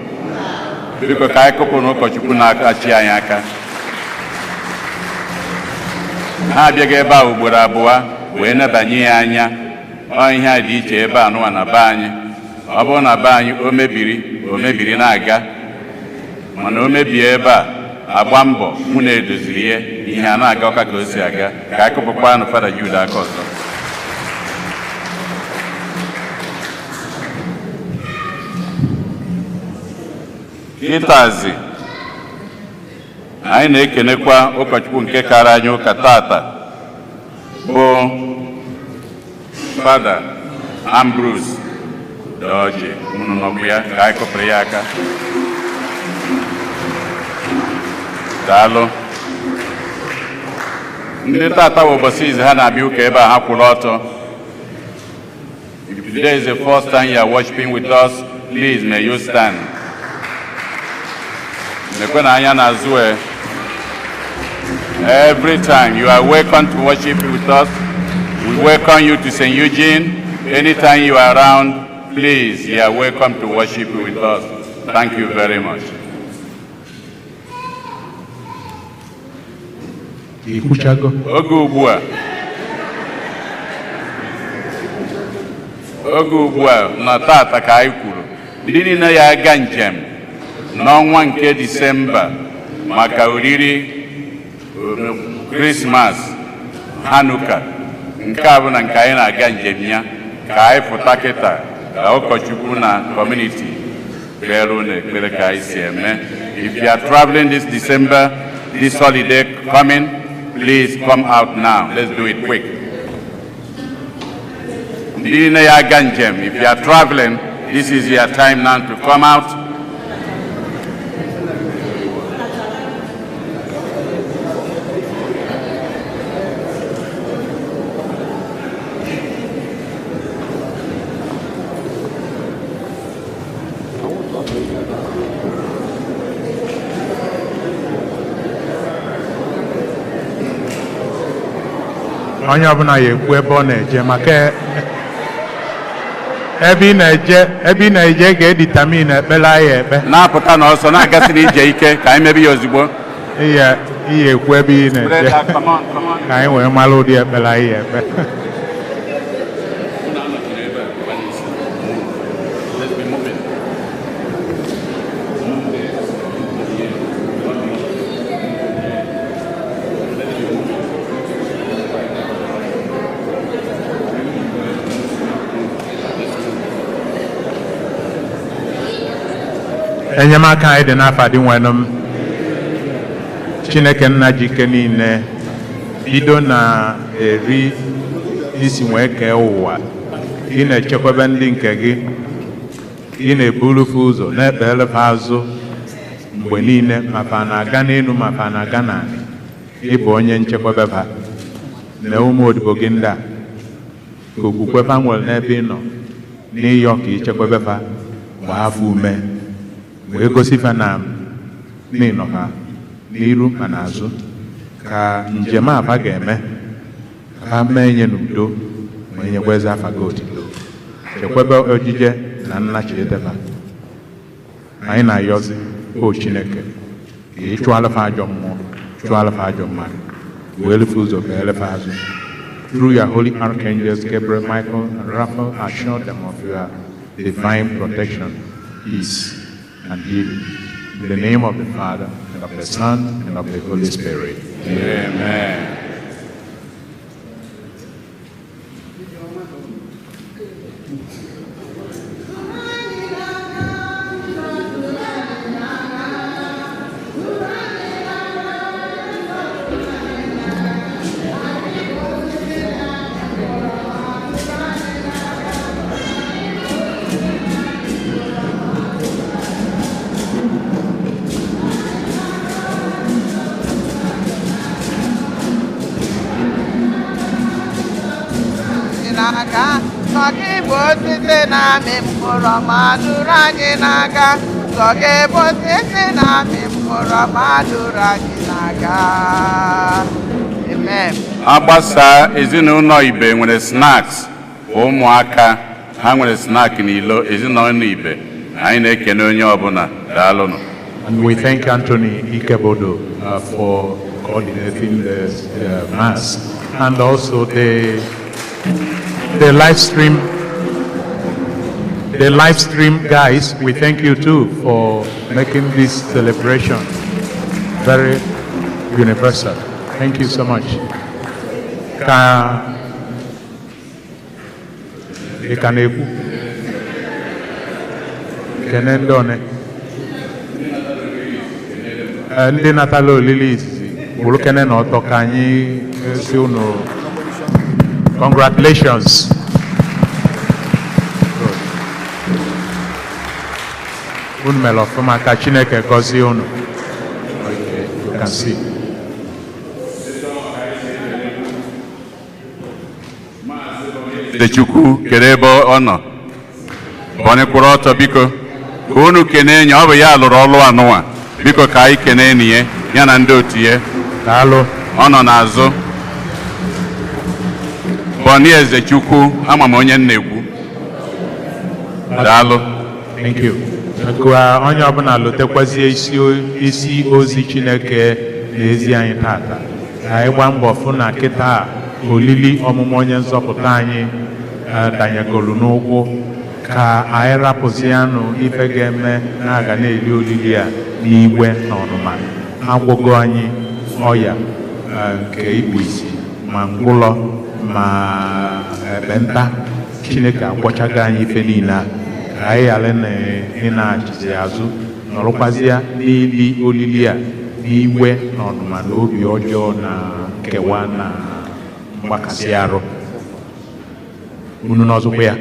A: Biko ka anyị kụpụ na ụkọchukwu na-akachi anyị aka. Ha abịaghị ebe a ugboro abụọ wee nebanye ya anya. Ọ ihe a dị iche ebe anụwa na be anyị. Ọ bụrụ na be anyị o mebiri na-aga, mana o mebie ebe a agba mbọ mụ na edoziri ihe a na-aga ọka ka o si aga. Ka anyị kụpụkwa na Fada Jude aka ọzọ. Kịtazi anyị na-ekenekwa ụkọchukwu nke kara anyị ụka tata bụ Fada Ambrose Doji. Unu nọkwa ya ka anyị kụpụrụ ya aka. Daalụ. Ndị tata bụ ụbọchị izi ha na-abịa ụka ebe a ha kwụrụ ọtọ. If today is the first time you are worshiping with us, please may you stand. Every time you are welcome to worship with us. We welcome you to St. Eugene. Anytime you are around, please, you are welcome to worship with us. Thank you very much. Oge ugbu a na tata ka anyị kwuru ndị niile ya aga njem n'ọnwa nke Disemba maka oriri Krismas, Hanuka, nke a bụ na nke anyị na-aga njem ya ka anyị pụta kịta ka ụkọchukwu na kọmuniti kperụ na ekpere ka anyị si eme. If you are traveling this December, this holiday coming, please come out now. Let's do it quick. If you are traveling, this is your time now to come out.
B: Onye ọbụla ya ekwu ebe ọ na-eje maka ebe ị na-eje ga-editamin ekpere anyị ekpe
A: na-apụta n'ọsọ na-agasị n'ije ike ka anyị mebe ya ozugbo.
B: Ihe ekwu ebe ị na-eje ka anyị wee mara ụdị ekpere anyị ekpe. Enyemaka anyị dị n'afọ dị nwenụ m Chineke nna ji ike niile bido na eri isi nwee kee ụwa. Ị na-echekwaba ndị nke gị, ị na-eburufe ụzọ na-ekpelefe azụ mgbe niile maka na-aga n'elu maka na-aga n'ala. Ị bụ onye nchekwaba ha na ụmụ odibo gị ndị a ka okwukwe ha nwere n'ebe ị nọ n'ịyọ ka ichekwaba ha gbaa afọ ume wee gosifa na n'ịnọ ha n'iru ma n'azụ ka njem a ga-eme ha mee nye n'udo ma enyekweza afa gị otito. Chekwebe ojije na nnachi edeba. Anyị na-ayọzi o Chineke ka ị chụọlafa ajọ mmụọ, chụọlafa ajọ mmadụ, wee lefe ụzọ ka elefe azụ. Through your holy archangels Gabriel, Michael, and Raphael, assure them of your divine protection, peace, and healing. In the name of the Father, and of the Son, and of the Holy Spirit.
A: Amen.
D: n'aka sọ gị bụ osisi na-amị mkpụrụ ọma duru anyị n'aka sọ gị bụ osisi na-amị mkpụrụ ọma duru anyị n'aka. Amen.
A: Agbasa ezinụlọ Ibe nwere snacks ụmụaka ha nwere snack n'ilo ezinụlọ Ibe anyị na-ekene onye ọbụla daalụnụ.
B: And we thank Anthony Ikebodo for coordinating the mass and also the live stream. The live stream guys, we thank you too for making this celebration very universal. Thank you so much. Ndị natala olili izizi bụrụ kene na ọtọ ka anyị si unu congratulations. Unu mere ọfụma ka Chineke gọzie unu. You can see.
A: Chukwu kere ebe ọ nọ onye kwụrụ ọtọ biko ka unu kene enyi ọ bụ ya lụrụ ọlụ anụwa biko ka anyị kene enyi ya na ndị otu ya
B: Daalụ.
A: ọ nọ n'azụ Bọni Eze Chukwu ama m onye na-ekwu daalụ.
B: Thank you. Ka onye ọbụla lotekwazie isi ozi Chineke n'ezi anyị tata anyị gba mbọ fụ na kịta olili ọmụmụ onye nzọpụta anyị danyegolu n'ụkwụ ka anyị rapụzi anụ ife ga-eme na-aga na-eli olili a n'igwe na ọnụma agwụgo anyị ọya nke ikpu isi ma ngwụlọ ma ekpenta. Chineke agwọchago anyị ife niile a ka anyị ghara ị na-achizi azụ nọrọkwazịa n'ili olili a n'igwe na ọnụma na obi ọjọọ na nkewa na mgbakasị arụ. Unu n'ọzụkwa ya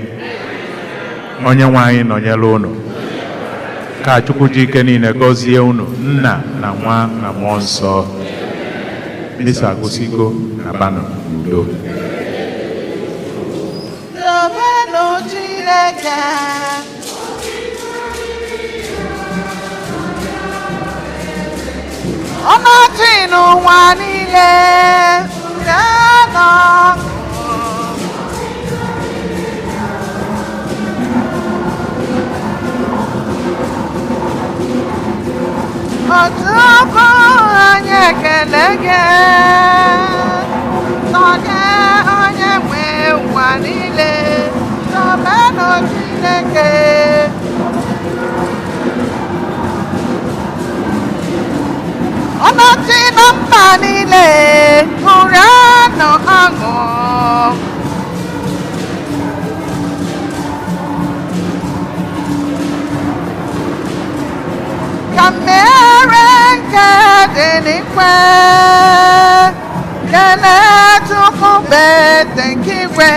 B: onye nwe anyị nọnyere unu ka Chukwu ji ike niile gọzie unu Nna na Nwa na Mmụọ Nsọ. Misa agụsigo na banụ n'udo.
D: Tobenụ Chineke ọnọchị n'ụwa niile ga-anọ otu ọkụ anyị ekele gị nọnye onye nwe ụwa niile tobenụ Chineke ọnọchị na mba niile ṅụrịanụ ọṅụ ka mmere nke dị n'ikpe kelee Chukwu bụ eze nke igwe